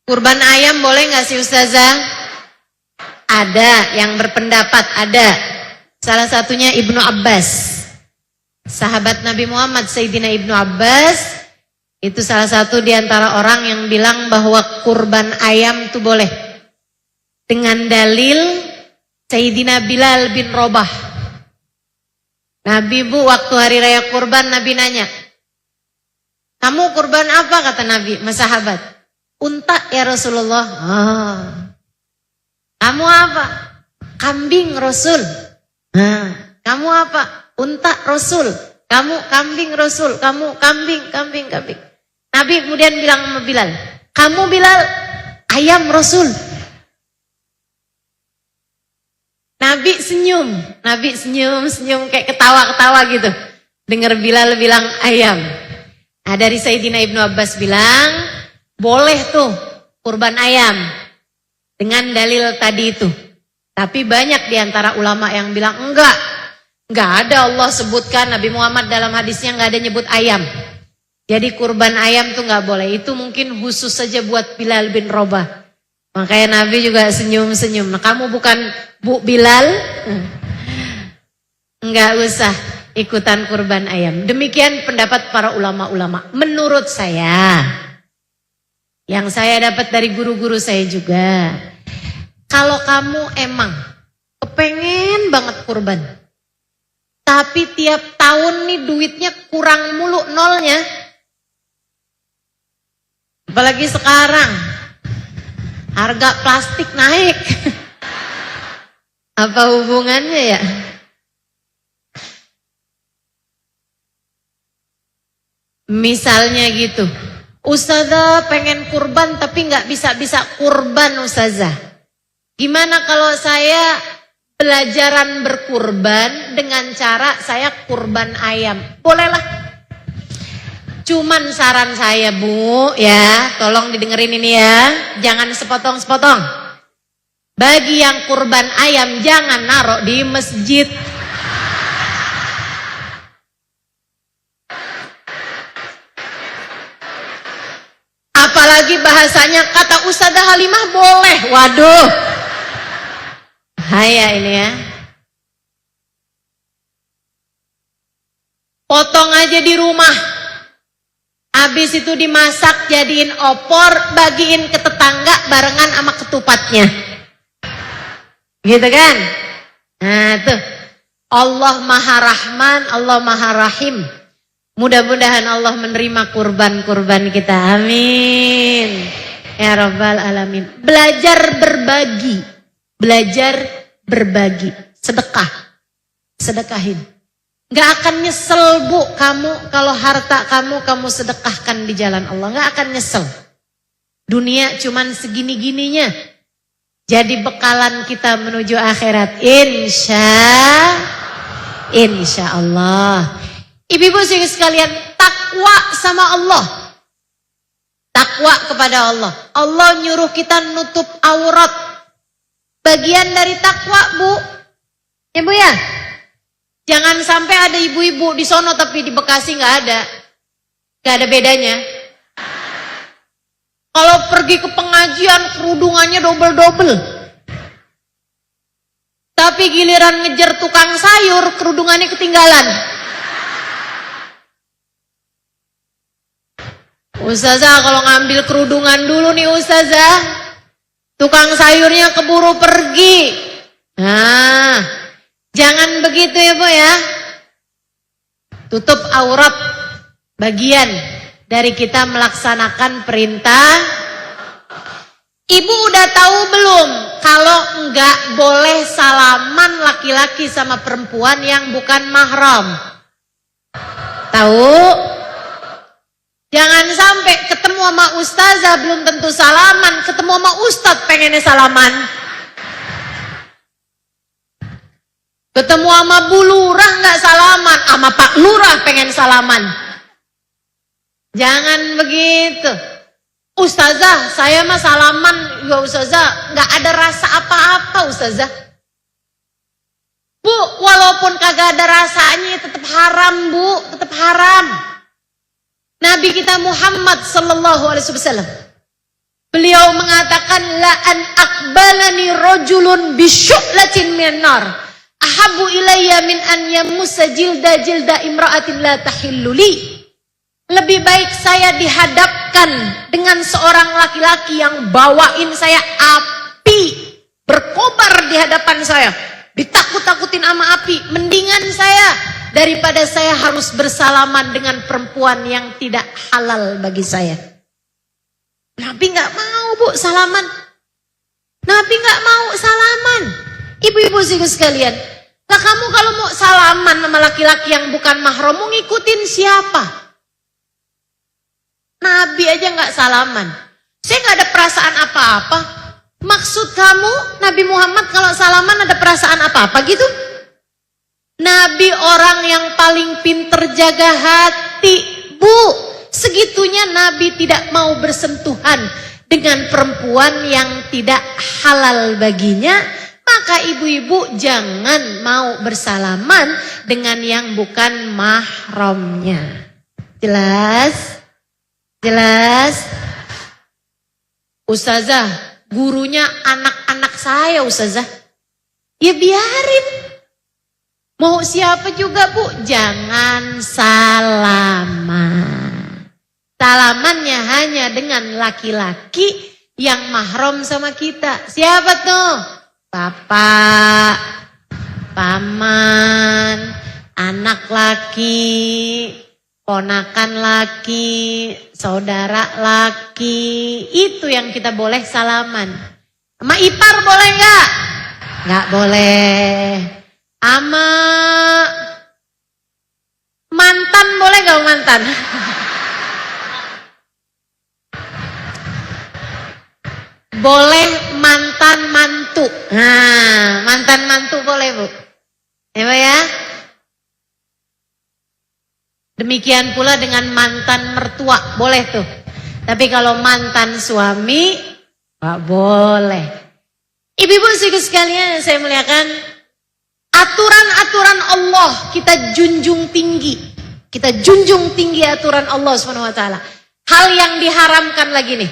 kurban ayam boleh gak sih Ustazah? Ada yang berpendapat, ada. Salah satunya Ibnu Abbas. Sahabat Nabi Muhammad Sayyidina Ibnu Abbas. Itu salah satu di antara orang yang bilang bahwa kurban ayam itu boleh. Dengan dalil Sayyidina Bilal bin Rabah. Nabi bu, waktu hari raya kurban Nabi nanya, kamu kurban apa? Kata Nabi, mas sahabat. Unta ya Rasulullah. Kamu apa? Kambing Rasul. Kamu apa? Unta Rasul. Kamu kambing Rasul. Kamu kambing. Nabi kemudian bilang sama Bilal, kamu Bilal ayam Rasul. Nabi senyum kayak ketawa-ketawa gitu. Dengar Bilal bilang ayam. Nah, dari Sayyidina Ibnu Abbas bilang, boleh tuh kurban ayam dengan dalil tadi itu. Tapi banyak di antara ulama yang bilang enggak ada Allah sebutkan, Nabi Muhammad dalam hadisnya enggak ada nyebut ayam. Jadi kurban ayam tuh nggak boleh. Itu mungkin khusus saja buat Bilal bin Rabah. Makanya Nabi juga senyum-senyum. Nah, kamu bukan Bu Bilal, nggak usah ikutan kurban ayam. Demikian pendapat para ulama-ulama. Menurut saya, yang saya dapat dari guru-guru saya juga, kalau kamu emang kepengen banget kurban. Tapi tiap tahun nih duitnya kurang mulu nolnya. Apalagi sekarang harga plastik naik. Apa hubungannya ya? Misalnya gitu, Ustazah pengen kurban tapi nggak bisa kurban Ustazah. Gimana kalau saya belajaran berkurban dengan cara saya kurban ayam? Bolehlah. Cuman saran saya Bu ya, tolong didengerin ini ya, jangan sepotong-sepotong. Bagi yang kurban ayam jangan naruh di masjid. Apalagi bahasanya kata Ustazah Halimah boleh. Waduh. Bahaya ini ya. Potong aja di rumah. Habis itu dimasak jadiin opor, bagiin ke tetangga barengan sama ketupatnya. Gitu kan? Nah tuh. Allah Maha Rahman, Allah Maha Rahim. Mudah-mudahan Allah menerima kurban-kurban kita. Amin. Ya Rabbal Alamin. Belajar berbagi. Belajar berbagi. Sedekah. Sedekahin. Gak akan nyesel Bu kamu kalau harta kamu sedekahkan di jalan Allah. Gak akan nyesel. Dunia cuman segini-gininya. Jadi bekalan kita menuju akhirat. Insya Allah. Ibu-ibu sekalian, takwa sama Allah. Takwa kepada Allah. Allah nyuruh kita nutup aurat. Bagian dari takwa Bu. Ya Bu ya. Jangan sampai ada ibu-ibu di sono tapi di Bekasi nggak ada. Nggak ada bedanya. Kalau pergi ke pengajian kerudungannya double-double. Tapi giliran ngejar tukang sayur kerudungannya ketinggalan. Ustazah kalau ngambil kerudungan dulu nih Ustazah. Tukang sayurnya keburu pergi. Nah, jangan begitu ya Bu ya. Tutup aurat. Bagian dari kita melaksanakan perintah. Ibu udah tahu belum? Kalau enggak boleh salaman laki-laki sama perempuan yang bukan mahram. Tahu? Jangan sampai ketemu sama ustazah belum tentu salaman, ketemu sama ustadz pengennya salaman. Ketemu sama Bu Lurah nggak salaman, sama Pak Lurah pengen salaman. Jangan begitu. Ustazah, saya mah salaman, ya ustazah, nggak ada rasa apa-apa ustazah. Bu, walaupun kagak ada rasanya tetap haram Bu, tetap haram. Nabi kita Muhammad sallallahu alaihi wasallam beliau mengatakan la an aqbalani rajulun bisyu'latin minan nar ahabbu ilayya min an yamussa jilda imra'atin la tahillu li. Lebih baik saya dihadapkan dengan seorang laki-laki yang bawain saya api berkobar di hadapan saya, ditakut-takutin sama api, mendingan saya daripada saya harus bersalaman dengan perempuan yang tidak halal bagi saya. Nabi nggak mau Bu salaman. Nabi nggak mau salaman. Ibu-ibu sekalian, lah kamu kalau mau salaman sama laki-laki yang bukan mahram, mau ngikutin siapa? Nabi aja nggak salaman. Saya nggak ada perasaan apa-apa. Maksud kamu Nabi Muhammad kalau salaman ada perasaan apa-apa gitu? Nabi orang yang paling pinter jaga hati, Bu. Segitunya Nabi tidak mau bersentuhan dengan perempuan yang tidak halal baginya. Maka ibu-ibu jangan mau bersalaman dengan yang bukan mahramnya. Jelas? Jelas? Ustazah, gurunya anak-anak saya Ustazah. Ya biarin. Mau siapa juga Bu, jangan salaman. Salamannya hanya dengan laki-laki yang mahram sama kita. Siapa tuh? Bapak, paman, anak laki, ponakan laki, saudara laki, itu yang kita boleh salaman. Sama ipar boleh nggak? Nggak boleh. Sama mantan boleh nggak mantan? Boleh mantan mantu. Nah, mantan mantu boleh Bu. Ya Bu ya. Demikian pula dengan mantan mertua, boleh tuh. Tapi kalau mantan suami, nggak boleh. Ibu-ibu sekalian saya muliakan, aturan-aturan Allah kita junjung tinggi. Kita junjung tinggi aturan Allah SWT. Hal yang diharamkan lagi nih.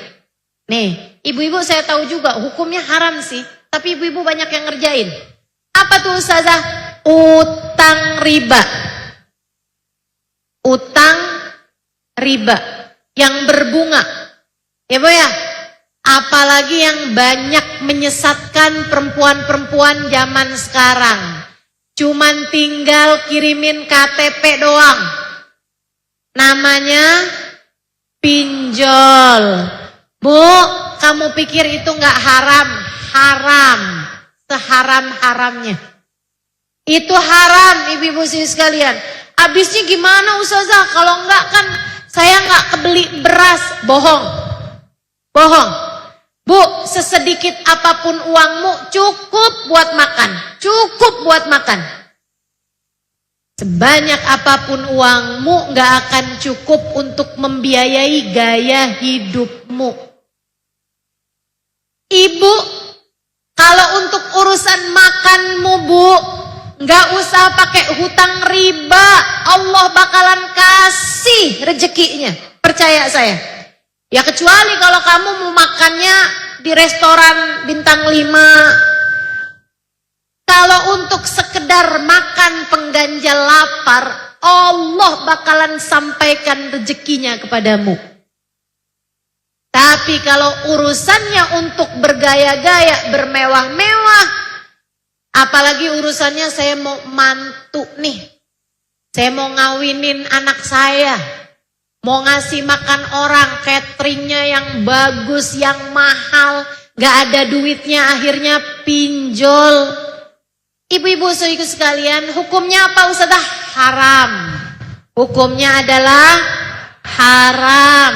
Nih, ibu-ibu saya tahu juga hukumnya haram sih. Tapi ibu-ibu banyak yang ngerjain. Apa tuh Ustazah? Utang riba. Utang riba yang berbunga. Ya Bu ya. Apalagi yang banyak menyesatkan perempuan-perempuan zaman sekarang. Cuman tinggal kirimin KTP doang. Namanya pinjol. Bu, kamu pikir itu nggak haram? Haram. Seharam-haramnya. Itu haram ibu-ibu sekalian. Habisnya gimana Ustazah? Kalau enggak kan saya nggak kebeli beras. Bohong. Bohong. Bu, sesedikit apapun uangmu cukup buat makan. Cukup buat makan. Sebanyak apapun uangmu nggak akan cukup untuk membiayai gaya hidupmu. Ibu, kalau untuk urusan makanmu Bu, nggak usah pakai hutang riba. Allah bakalan kasih rezekinya. Percaya saya. Ya kecuali kalau kamu mau makannya di restoran bintang 5. Kalau untuk sekedar makan pengganjal lapar, Allah bakalan sampaikan rezekinya kepadamu. Tapi kalau urusannya untuk bergaya-gaya, bermewah-mewah, apalagi urusannya saya mau mantu nih. Saya mau ngawinin anak saya. Mau ngasih makan orang, cateringnya yang bagus, yang mahal. Gak ada duitnya, akhirnya pinjol. Ibu-ibu saudaraku sekalian, hukumnya apa Ustazah? Haram. Hukumnya adalah haram.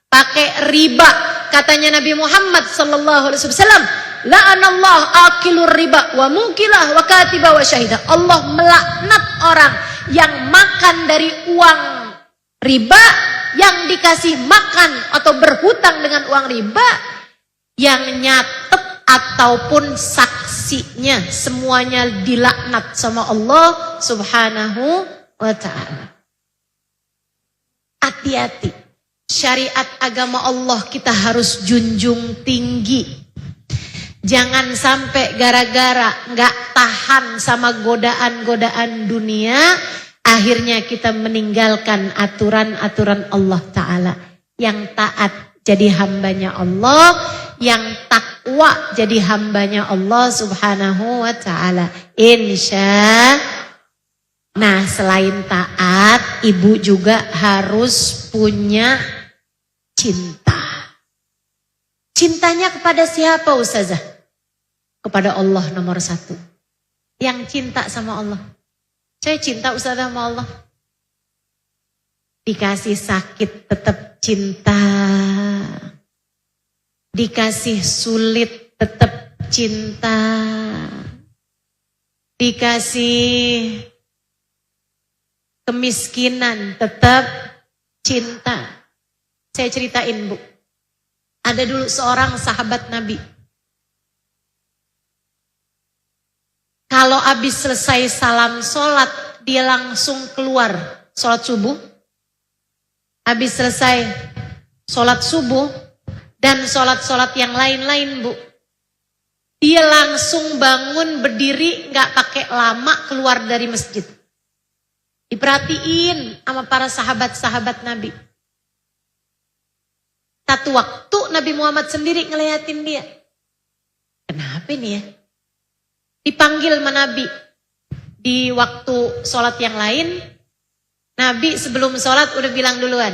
Pakai riba. Katanya Nabi Muhammad SAW, la'anallah akilur riba wa mukilah wa katiba wa syahidah. Allah melaknat orang yang makan dari uang riba, yang dikasih makan atau berhutang dengan uang riba, yang nyatet ataupun saksinya, semuanya dilaknat sama Allah Subhanahu wa ta'ala. Hati-hati. Syariat agama Allah kita harus junjung tinggi. Jangan sampai gara-gara nggak tahan sama godaan-godaan dunia, akhirnya kita meninggalkan aturan-aturan Allah Ta'ala. Yang taat jadi hambanya Allah, yang takwa jadi hambanya Allah Subhanahu wa Ta'ala. Nah, selain taat, ibu juga harus punya cinta. Cintanya kepada siapa Ustazah? Kepada Allah nomor 1. Yang cinta sama Allah. Saya cinta Ustazah sama Allah. Dikasih sakit tetap cinta. Dikasih sulit tetap cinta. Dikasih kemiskinan tetap cinta. Saya ceritain Bu. Ada dulu seorang sahabat Nabi. Kalau habis selesai salam sholat, dia langsung keluar sholat subuh. Habis selesai sholat subuh dan sholat-sholat yang lain-lain Bu. Dia langsung bangun berdiri, gak pakai lama keluar dari masjid. Diperhatiin sama para sahabat-sahabat Nabi. Satu waktu Nabi Muhammad sendiri ngeliatin dia. Kenapa ini ya? Dipanggil sama Nabi. di waktu sholat yang lain, Nabi sebelum sholat udah bilang duluan,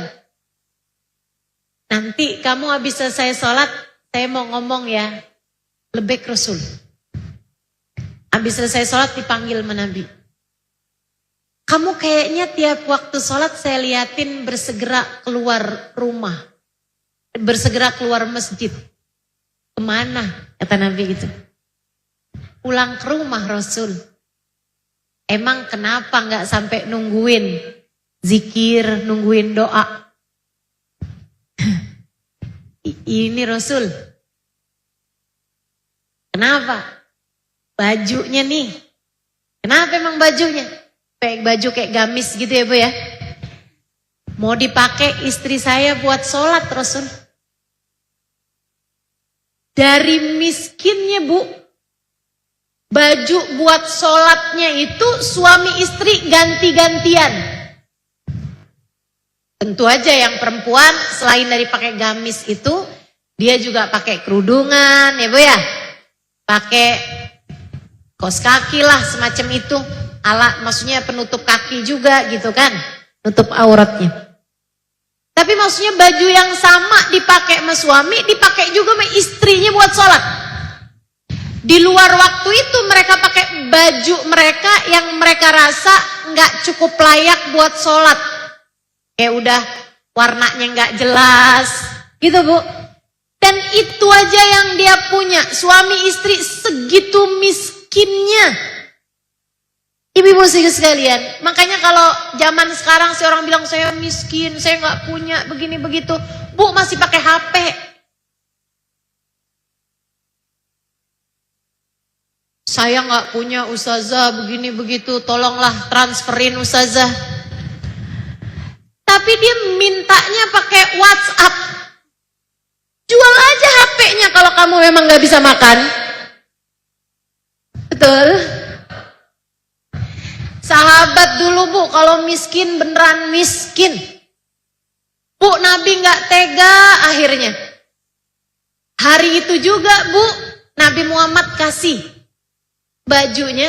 nanti kamu habis selesai sholat, saya mau ngomong ya, lebek Rasul. Habis selesai sholat dipanggil sama Nabi. Kamu kayaknya tiap waktu sholat saya liatin bersegera keluar rumah. Bersegera keluar masjid. Kemana? Kata Nabi gitu. Pulang ke rumah Rasul. Emang kenapa gak sampai nungguin zikir, nungguin doa? Ini Rasul. Kenapa? Bajunya nih. Kenapa emang bajunya? Kayak baju kayak gamis gitu ya Bu ya. Mau dipakai istri saya buat sholat Rasul. Dari miskinnya Bu, baju buat sholatnya itu suami istri ganti-gantian. Tentu aja yang perempuan selain dari pakai gamis itu, dia juga pakai kerudungan ya Bu ya. Pakai kaos kaki lah semacam itu. Alat maksudnya penutup kaki juga gitu kan. Nutup auratnya. Tapi maksudnya baju yang sama dipakai sama suami, dipakai juga sama istrinya buat sholat. Di luar waktu itu mereka pakai baju mereka yang mereka rasa nggak cukup layak buat sholat. Kayak udah warnanya nggak jelas, gitu Bu. Dan itu aja yang dia punya, suami istri segitu miskinnya. Ibu-ibu sekalian, makanya kalau zaman sekarang si orang bilang saya miskin, saya nggak punya begini begitu, Bu masih pakai HP. Saya nggak punya ustazah begini begitu, tolonglah transferin ustazah. Tapi dia mintanya pakai WhatsApp. Jual aja HP-nya kalau kamu memang nggak bisa makan. Betul? Sahabat dulu Bu, kalau miskin beneran miskin. Bu, Nabi nggak tega akhirnya. Hari itu juga Bu, Nabi Muhammad kasih bajunya.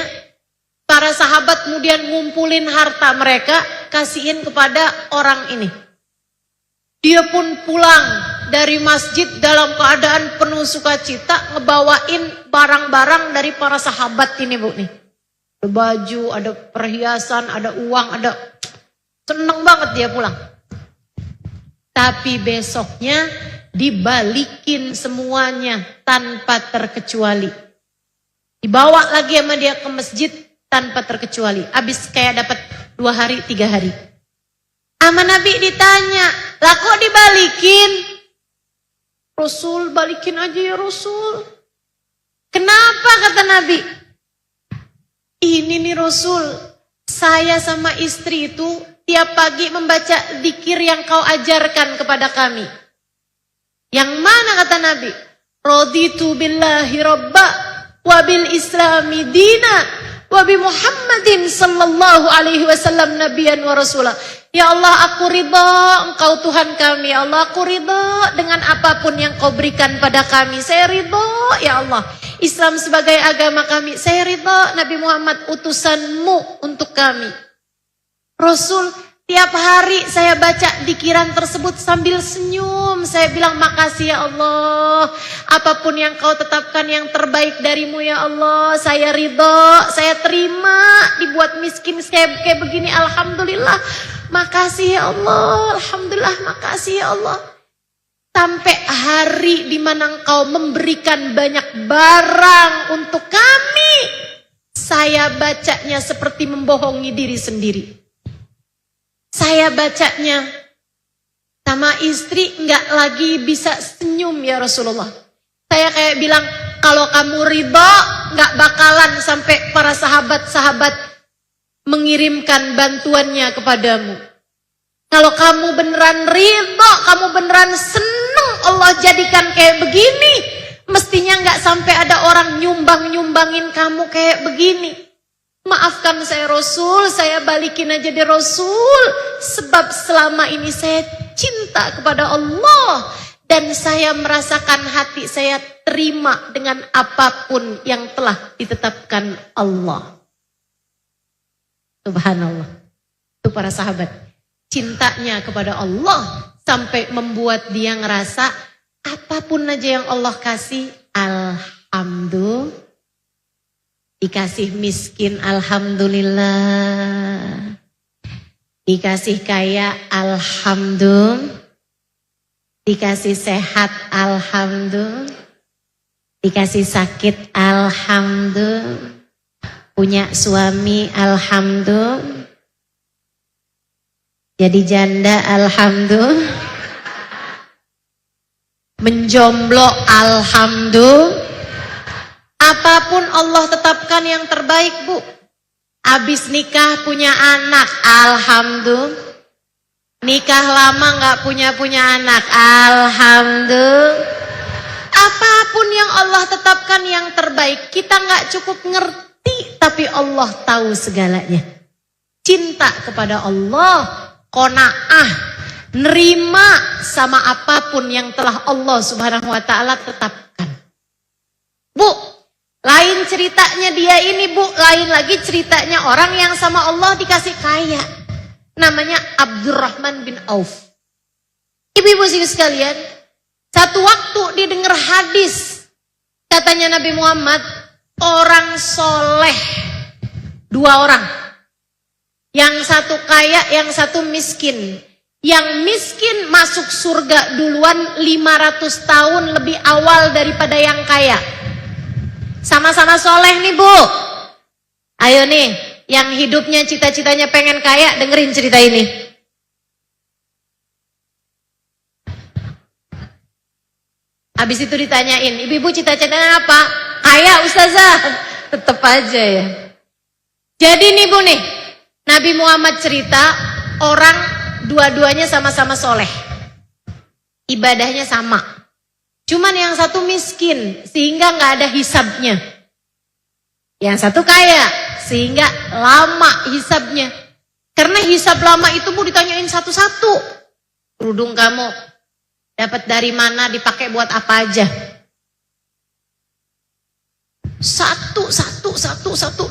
Para sahabat kemudian ngumpulin harta mereka, kasihin kepada orang ini. Dia pun pulang dari masjid dalam keadaan penuh sukacita, ngebawain barang-barang dari para sahabat ini Bu nih. Ada baju, ada perhiasan, ada uang, ada... Seneng banget dia pulang. Tapi besoknya dibalikin semuanya tanpa terkecuali. Dibawa lagi sama dia ke masjid tanpa terkecuali. Habis kayak dapat 2 hari, 3 hari. Sama Nabi ditanya, lah kok dibalikin? Rasul, balikin aja ya Rasul. Kenapa kata Nabi? Ini nih Rasul, saya sama istri itu tiap pagi membaca zikir yang kau ajarkan kepada kami. Yang mana kata Nabi? Raditu billahi rabba wa bil islami dina wa bi Muhammadin sallallahu alaihi wasallam nabiyan wa rasulah. Ya Allah, aku ridha Engkau Tuhan kami. Ya Allah, aku ridha dengan apapun yang kau berikan pada kami. Saya ridha ya Allah. Islam sebagai agama kami. Saya ridha Nabi Muhammad utusanmu untuk kami. Rasul, tiap hari saya baca dikiran tersebut sambil senyum. Saya bilang makasih ya Allah. Apapun yang kau tetapkan yang terbaik darimu ya Allah. Saya ridha, saya terima. Dibuat miskin kayak begini, alhamdulillah. Makasih ya Allah, alhamdulillah, makasih ya Allah. Sampai hari di mana engkau memberikan banyak barang untuk kami, saya bacanya seperti membohongi diri sendiri. Saya bacanya sama istri nggak lagi bisa senyum ya Rasulullah. Saya kayak bilang, kalau kamu ridha nggak bakalan sampai para sahabat-sahabat mengirimkan bantuannya kepadamu. Kalau kamu beneran ridha, kamu beneran seneng Allah jadikan kayak begini, mestinya nggak sampai ada orang nyumbangin kamu kayak begini. Maafkan saya Rasul, saya balikin aja deh Rasul, sebab selama ini saya cinta kepada Allah dan saya merasakan hati saya terima dengan apapun yang telah ditetapkan Allah. Subhanallah. Itu para sahabat. Cintanya kepada Allah sampai membuat dia ngerasa apapun aja yang Allah kasih, alhamdulillah. Dikasih miskin, alhamdulillah. Dikasih kaya, alhamdulillah. Dikasih sehat, alhamdulillah. Dikasih sakit, alhamdulillah. Punya suami, alhamdulillah. Jadi janda, alhamdulillah. Menjomblo, alhamdulillah. Apapun Allah tetapkan yang terbaik, Bu. Habis nikah punya anak, alhamdulillah. Nikah lama gak punya anak, alhamdulillah. Apapun yang Allah tetapkan yang terbaik, kita gak cukup ngerti, tapi Allah tahu segalanya. Cinta kepada Allah, qanaah, nerima sama apapun yang telah Allah Subhanahu wa taala tetapkan. Bu, lain ceritanya dia ini, Bu, lain lagi ceritanya orang yang sama Allah dikasih kaya. Namanya Abdurrahman bin Auf. Ibu-ibu sekalian, satu waktu didengar hadis, katanya Nabi Muhammad, orang soleh, dua orang. Yang satu kaya, yang satu miskin. Yang miskin masuk surga duluan 500 tahun lebih awal daripada yang kaya. Sama-sama soleh nih, Bu. Ayo nih, yang hidupnya cita-citanya pengen kaya, dengerin cerita ini. Habis itu ditanyain, ibu-ibu cita-citanya apa? Kaya, Ustazah. Tetep aja ya. Jadi nih, Bu nih, Nabi Muhammad cerita orang dua-duanya sama-sama soleh. Ibadahnya sama. Cuman yang satu miskin, sehingga gak ada hisabnya. Yang satu kaya, sehingga lama hisabnya. Karena hisab lama itu Bu ditanyain satu-satu. Kerudung kamu dapat dari mana, dipakai buat apa aja. Satu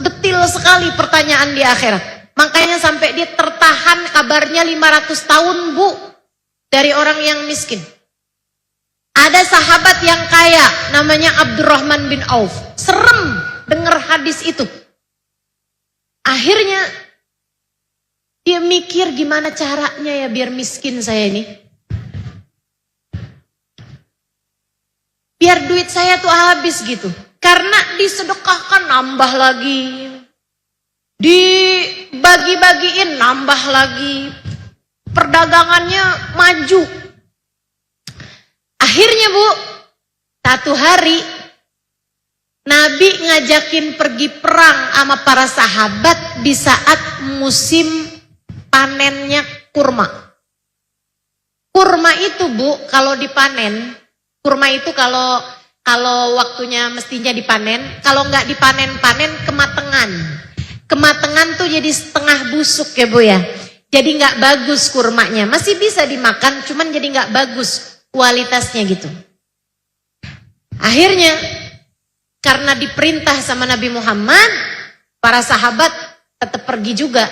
detil sekali pertanyaan di akhirat. Makanya sampai dia tertahan kabarnya 500 tahun, Bu, dari orang yang miskin. Ada sahabat yang kaya namanya Abdurrahman bin Auf. Serem dengar hadis itu. Akhirnya dia mikir gimana caranya ya biar miskin saya ini. Biar duit saya tuh habis gitu. Karena disedekahkan nambah lagi. Dibagi-bagiin nambah lagi. Perdagangannya maju. Akhirnya, Bu, satu hari Nabi ngajakin pergi perang sama para sahabat di saat musim panennya kurma. Kurma itu, Bu, kalau dipanen, kurma itu kalau waktunya mestinya dipanen, kalau nggak dipanen-panen kematangan. Kematangan tuh jadi setengah busuk ya, Bu ya. Jadi nggak bagus kurmanya. Masih bisa dimakan, cuman jadi nggak bagus kualitasnya gitu. Akhirnya karena diperintah sama Nabi Muhammad, para sahabat tetap pergi juga.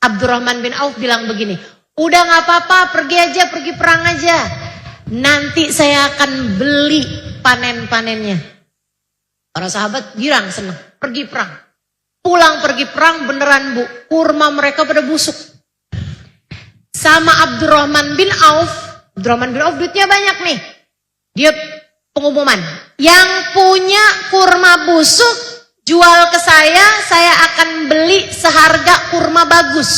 Abdurrahman bin Auf bilang begini, udah gak apa-apa, pergi aja, pergi perang aja. Nanti saya akan beli panen-panennya. Para sahabat girang, senang, pergi perang. Pulang pergi perang beneran, Bu, kurma mereka pada busuk. Sama Abdurrahman bin Auf duitnya banyak nih. Dia pengumuman, yang punya kurma busuk jual ke saya akan beli seharga kurma bagus.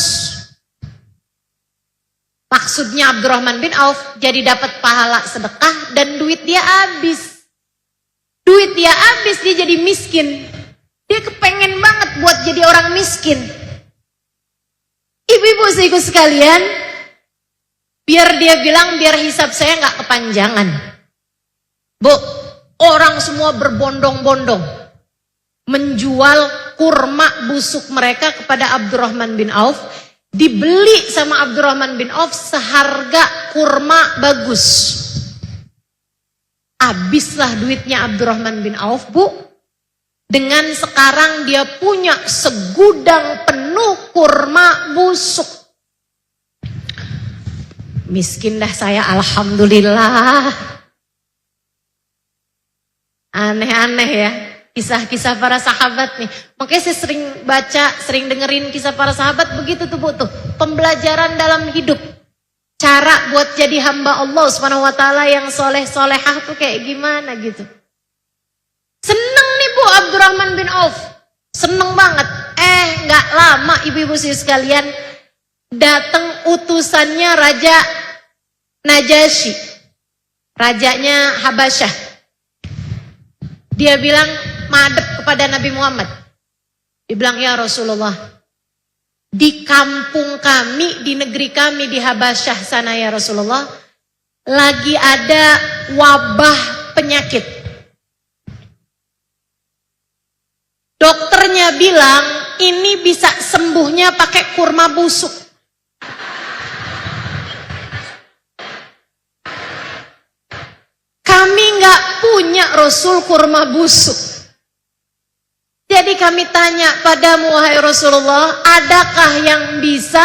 Maksudnya Abdurrahman bin Auf jadi dapat pahala sedekah dan duit dia habis. Duit dia habis, dia jadi miskin. Dia kepengen banget buat jadi orang miskin. Ibu-ibu sekalian, biar dia bilang biar hisab saya nggak kepanjangan. Bu, orang semua berbondong-bondong menjual kurma busuk mereka kepada Abdurrahman bin Auf, dibeli sama Abdurrahman bin Auf seharga kurma bagus. Habislah duitnya Abdurrahman bin Auf, Bu. Dengan sekarang dia punya segudang penuh penuh kurma busuk. Miskin dah saya, alhamdulillah. Aneh-aneh ya kisah-kisah para sahabat nih. Makanya saya sering baca, sering dengerin kisah para sahabat begitu tuh Bu tuh. Pembelajaran dalam hidup. Cara buat jadi hamba Allah Subhanahu wa taala yang soleh-solehah tuh kayak gimana gitu. Seneng nih Bu Abdurrahman bin Auf. Seneng banget. Nggak lama ibu-ibu sekalian, datang utusannya Raja Najasyi, rajanya Habasyah. Dia bilang madep kepada Nabi Muhammad. Dia bilang, ya Rasulullah, di kampung kami, di negeri kami di Habasyah sana ya Rasulullah, lagi ada wabah penyakit. Dokternya bilang ini bisa sembuhnya pakai kurma busuk. Kami nggak punya Rasul kurma busuk. Jadi kami tanya padamu wahai Rasulullah, adakah yang bisa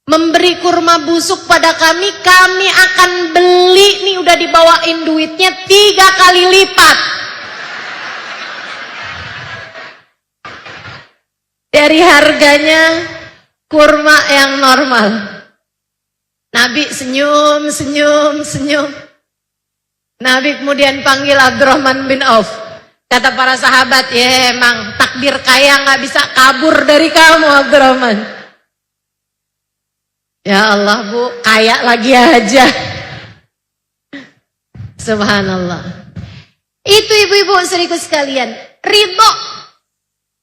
memberi kurma busuk pada kami? Kami akan beli, nih udah dibawain duitnya 3 kali lipat dari harganya kurma yang normal. Nabi senyum. Nabi kemudian panggil Abdurrahman bin Auf. Kata para sahabat, ya emang takdir kaya nggak bisa kabur dari kamu Abdurrahman. Ya Allah Bu, kaya lagi aja. Subhanallah. Itu ibu-ibu serius sekalian, ridho.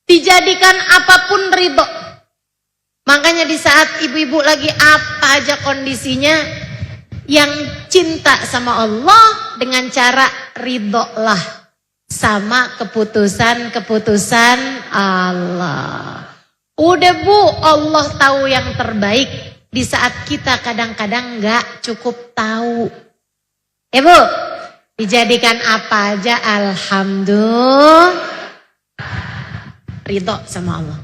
Dijadikan apapun ridho. Makanya di saat ibu-ibu lagi apa aja kondisinya, yang cinta sama Allah dengan cara ridholah sama keputusan Allah. Udah Bu, Allah tahu yang terbaik di saat kita kadang-kadang nggak cukup tahu. Ya Bu, dijadikan apa aja alhamdulillah, ridho sama Allah.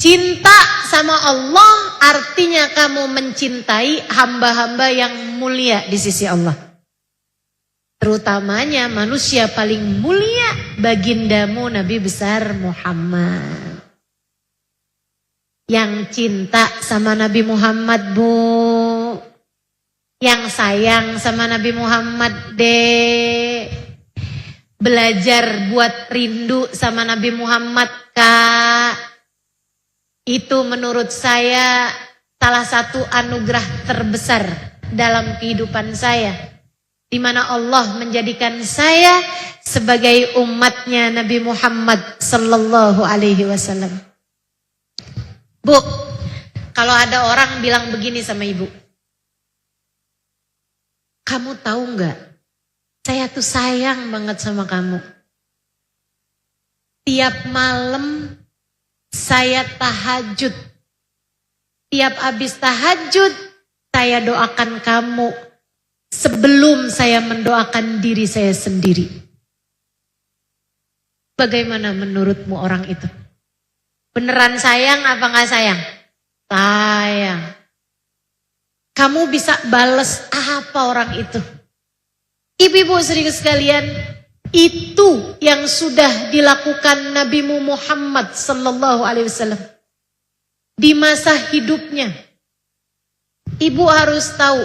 Cinta sama Allah artinya kamu mencintai hamba-hamba yang mulia di sisi Allah. Terutamanya manusia paling mulia, bagindamu Nabi besar Muhammad. Yang cinta sama Nabi Muhammad Bu, yang sayang sama Nabi Muhammad deh. Belajar buat rindu sama Nabi Muhammad Kak. Itu menurut saya salah satu anugerah terbesar dalam kehidupan saya, di mana Allah menjadikan saya sebagai umatnya Nabi Muhammad sallallahu alaihi wasallam. Bu, kalau ada orang bilang begini sama ibu, kamu tahu nggak, saya tuh sayang banget sama kamu. Tiap malam saya tahajud. Tiap habis tahajud, saya doakan kamu sebelum saya mendoakan diri saya sendiri. Bagaimana menurutmu orang itu? Beneran sayang apa gak sayang? Sayang. Kamu bisa bales apa orang itu? Ibu-ibu serius sekalian, itu yang sudah dilakukan Nabi Muhammad sallallahu alaihi wasallam di masa hidupnya. Ibu harus tahu,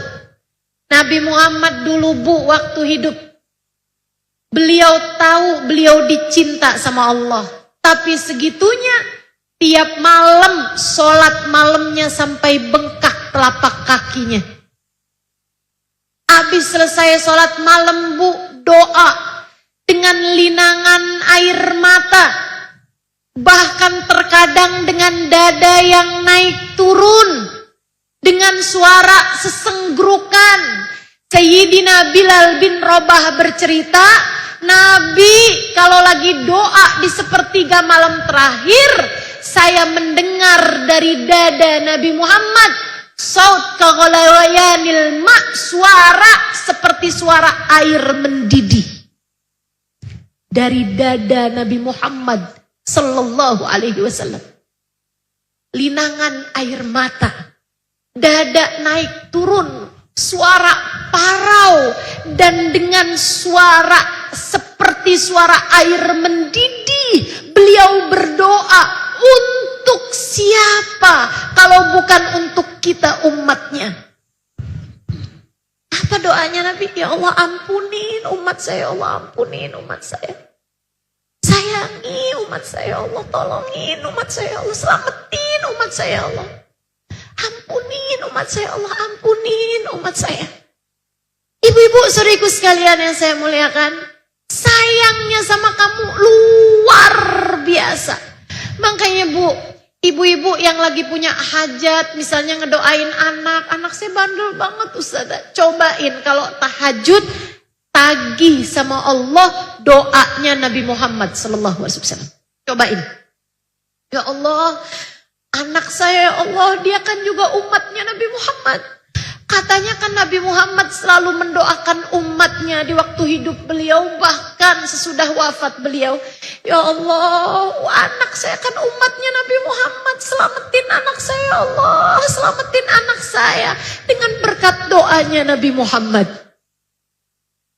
Nabi Muhammad dulu Bu waktu hidup, beliau tahu beliau dicinta sama Allah, tapi segitunya tiap malam sholat malamnya sampai bengkak telapak kakinya. Habis selesai sholat malam Bu, doa dengan linangan air mata, bahkan terkadang dengan dada yang naik turun, dengan suara sesenggrukan. Sayyidina Bilal bin Rabah bercerita, Nabi kalau lagi doa di sepertiga malam terakhir, saya mendengar dari dada Nabi Muhammad saut kaghalayanil ma, suara seperti suara air mendidih. Dari dada Nabi Muhammad sallallahu alaihi wasallam. Linangan air mata, dada naik turun, suara parau, dan dengan suara seperti suara air mendidih, beliau berdoa, untuk siapa kalau bukan untuk kita umatnya? Apa doanya Nabi? Ya Allah, ampunin umat saya, Allah ampunin umat saya. Sayangi umat saya, Allah tolongin umat saya, Allah selamatin umat saya, Allah. Ampunin umat saya, Allah ampunin umat saya. Ibu-ibu saudariku sekalian yang saya muliakan, sayangnya sama kamu luar biasa. Makanya Bu, ibu-ibu yang lagi punya hajat, misalnya ngedoain anak saya bandel banget Ustazah. Cobain kalau tahajud, tagih sama Allah doanya Nabi Muhammad sallallahu alaihi wasallam. Cobain. Ya Allah, anak saya ya Allah, dia kan juga umatnya Nabi Muhammad. Katanya kan Nabi Muhammad selalu mendoakan umatnya di waktu hidup beliau, bahkan sesudah wafat beliau. Ya Allah, anak saya kan umatnya Nabi Muhammad, selamatin anak saya ya Allah, selamatin anak saya dengan berkat doanya Nabi Muhammad.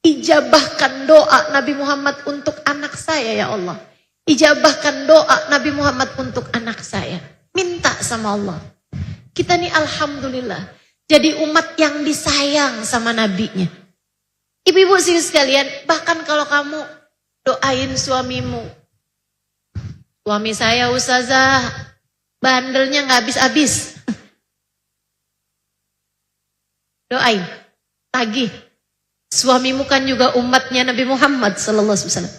Ijabahkan doa Nabi Muhammad untuk anak saya ya Allah. Ijabahkan doa Nabi Muhammad untuk anak saya. Minta sama Allah. Kita nih alhamdulillah jadi umat yang disayang sama nabinya. Ibu-ibu sih sekalian, bahkan kalau kamu doain suamimu. Suami saya Ustazah, bandelnya gak habis-habis. Doain, tagih. Suamimu kan juga umatnya Nabi Muhammad sallallahu alaihi wasallam.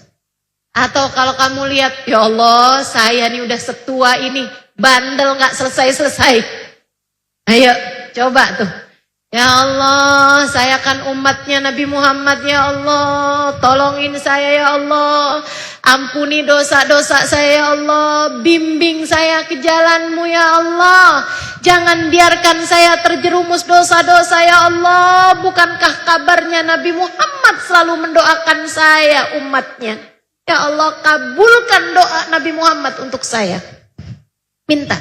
Atau kalau kamu lihat, ya Allah, saya nih udah setua ini, bandel gak selesai-selesai. Ayo, coba tuh. Ya Allah, saya kan umatnya Nabi Muhammad ya Allah. Tolongin saya ya Allah. Ampuni dosa-dosa saya ya Allah. Bimbing saya ke jalanmu ya Allah. Jangan biarkan saya terjerumus dosa-dosa ya Allah. Bukankah kabarnya Nabi Muhammad selalu mendoakan saya umatnya? Ya Allah, kabulkan doa Nabi Muhammad untuk saya. Minta,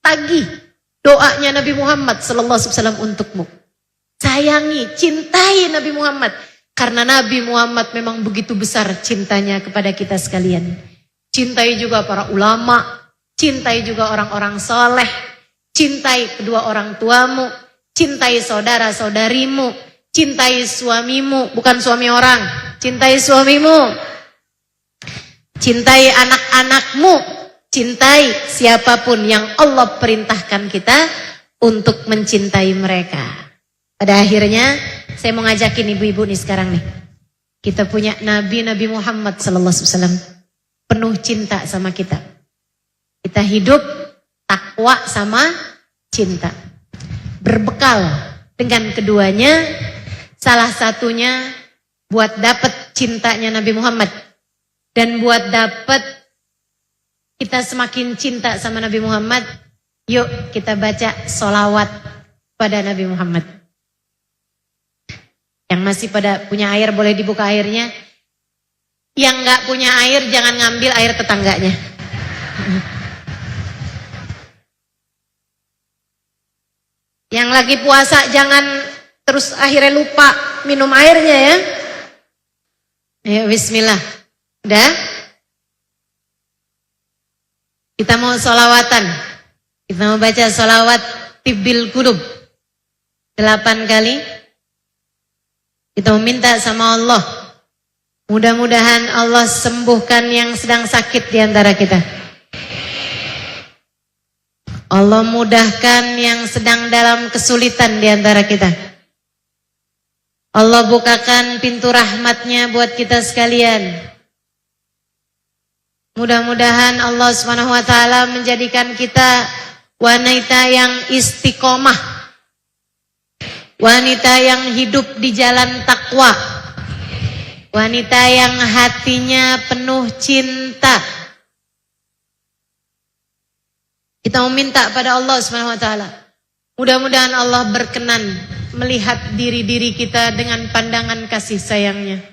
tagih doanya Nabi Muhammad sallallahu alaihi wasallam untukmu. Sayangi, cintai Nabi Muhammad. Karena Nabi Muhammad memang begitu besar cintanya kepada kita sekalian. Cintai juga para ulama, cintai juga orang-orang soleh, cintai kedua orang tuamu, cintai saudara-saudarimu, cintai suamimu, bukan suami orang, cintai suamimu, cintai anak-anakmu, cintai siapapun yang Allah perintahkan kita untuk mencintai mereka. Pada akhirnya saya mau ngajakin ibu-ibu nih sekarang nih. Kita punya Nabi Muhammad sallallahu alaihi wasallam penuh cinta sama kita. Kita hidup takwa sama cinta. Berbekal dengan keduanya, salah satunya buat dapat cintanya Nabi Muhammad dan buat dapat kita semakin cinta sama Nabi Muhammad. Yuk kita baca sholawat pada Nabi Muhammad. Yang masih pada punya air boleh dibuka airnya. Yang gak punya air jangan ngambil air tetangganya. Yang lagi puasa jangan terus akhirnya lupa minum airnya ya. Ayo bismillah. Udah? Kita mau sholawatan. Kita mau baca sholawat Tibbil Qulub 8 kali. Kita meminta sama Allah, mudah-mudahan Allah sembuhkan yang sedang sakit di antara kita. Allah mudahkan yang sedang dalam kesulitan di antara kita. Allah bukakan pintu rahmatnya buat kita sekalian. Mudah-mudahan Allah SWT menjadikan kita wanita yang istiqomah. Wanita yang hidup di jalan takwa. Wanita yang hatinya penuh cinta. Kita meminta pada Allah SWT. Mudah-mudahan Allah berkenan melihat diri-diri kita dengan pandangan kasih sayangnya.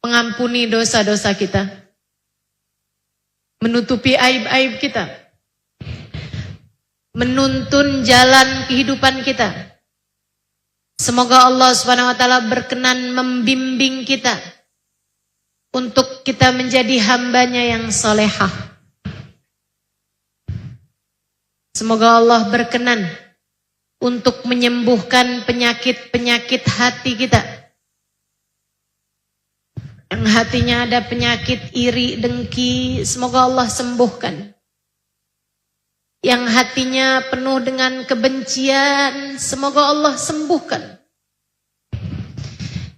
Mengampuni dosa-dosa kita. menutupi aib-aib kita, menuntun jalan kehidupan kita. Semoga Allah Subhanahu wa taala berkenan membimbing kita untuk kita menjadi hambanya yang solehah. Semoga Allah berkenan untuk menyembuhkan penyakit-penyakit hati kita. Yang hatinya ada penyakit iri, dengki, semoga Allah sembuhkan. Yang hatinya penuh dengan kebencian, semoga Allah sembuhkan.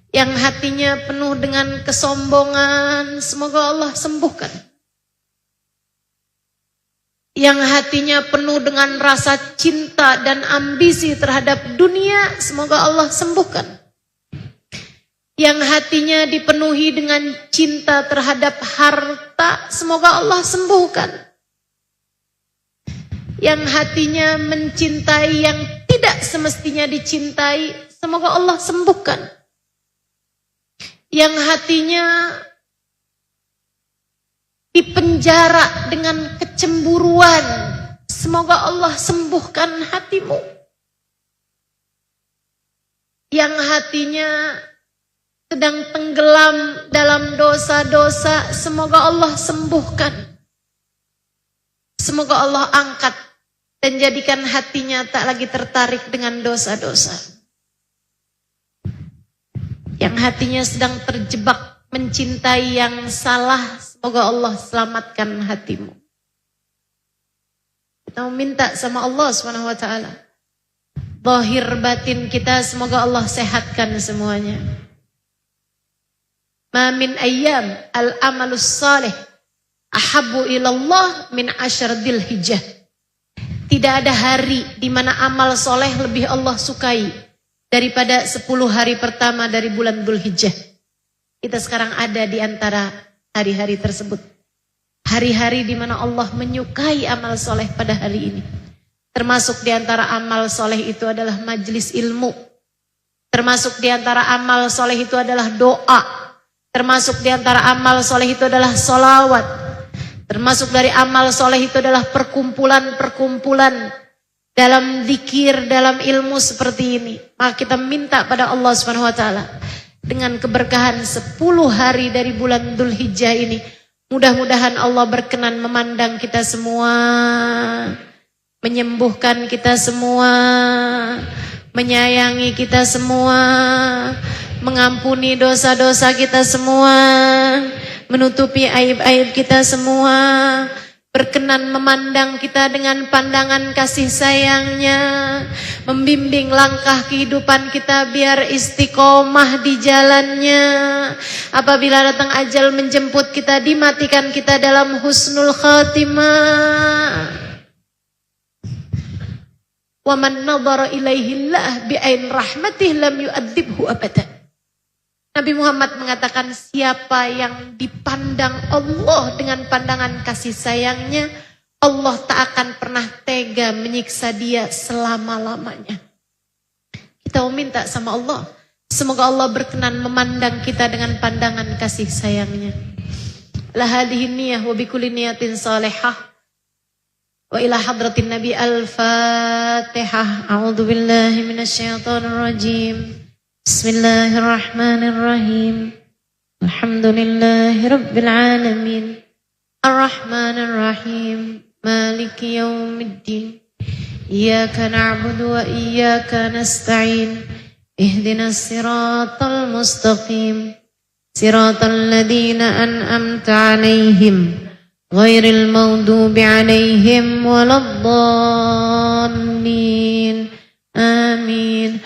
Yang hatinya penuh dengan kesombongan, semoga Allah sembuhkan. Yang hatinya penuh dengan rasa cinta dan ambisi terhadap dunia, semoga Allah sembuhkan. Yang hatinya dipenuhi dengan cinta terhadap harta, semoga Allah sembuhkan. Yang hatinya mencintai yang tidak semestinya dicintai, semoga Allah sembuhkan. Yang hatinya dipenjara dengan kecemburuan, semoga Allah sembuhkan hatimu. Yang hatinya sedang tenggelam dalam dosa-dosa, semoga Allah sembuhkan. Semoga Allah angkat dan jadikan hatinya tak lagi tertarik dengan dosa-dosa. Yang hatinya sedang terjebak mencintai yang salah, semoga Allah selamatkan hatimu. Kita meminta sama Allah Subhanahu wa taala, zahir batin kita semoga Allah sehatkan semuanya. Ma min ayyam al-amalus salih ahabbu ilallah min asyar dzulhijjah. Tidak ada hari di mana amal soleh lebih Allah sukai daripada 10 hari pertama dari bulan Dzulhijjah. Kita sekarang ada di antara hari-hari tersebut. Hari-hari di mana Allah menyukai amal soleh pada hari ini. Termasuk di antara amal soleh itu adalah majelis ilmu. Termasuk di antara amal soleh itu adalah doa. Termasuk di antara amal soleh itu adalah solawat. Termasuk dari amal soleh itu adalah perkumpulan-perkumpulan dalam zikir, dalam ilmu seperti ini. Maka kita minta pada Allah Subhanahu wa taala dengan keberkahan 10 hari dari bulan Dzulhijjah ini, mudah-mudahan Allah berkenan memandang kita semua, menyembuhkan kita semua, menyayangi kita semua, mengampuni dosa-dosa kita semua, menutupi aib-aib kita semua, berkenan memandang kita dengan pandangan kasih sayangnya, membimbing langkah kehidupan kita biar istiqomah di jalannya. Apabila datang ajal menjemput kita, dimatikan kita dalam husnul khatimah. Wa man nadhara ilaihi Allah bi'ain rahmatih lam yu'adzibhu abadan. Nabi Muhammad mengatakan, siapa yang dipandang Allah dengan pandangan kasih sayangnya, Allah tak akan pernah tega menyiksa dia selama-lamanya. Kita meminta sama Allah, semoga Allah berkenan memandang kita dengan pandangan kasih sayangnya. La hadhihi niyah wa bikulli niyatin salihah. Wa ila hadratin Nabi al-Fatihah. A'udzu billahi minasyaitonir rajim. Bismillahirrahmanirrahim. Alhamdulillahi rabbil alamin. Arrahmanir rahim. Maliki yaumiddin. Iyyaka na'budu wa iyyaka nasta'in. Ihdinas siratal mustaqim. Siratal ladzina an'amta 'alaihim. Ghairil maghdubi 'alaihim waladdallin. Amin.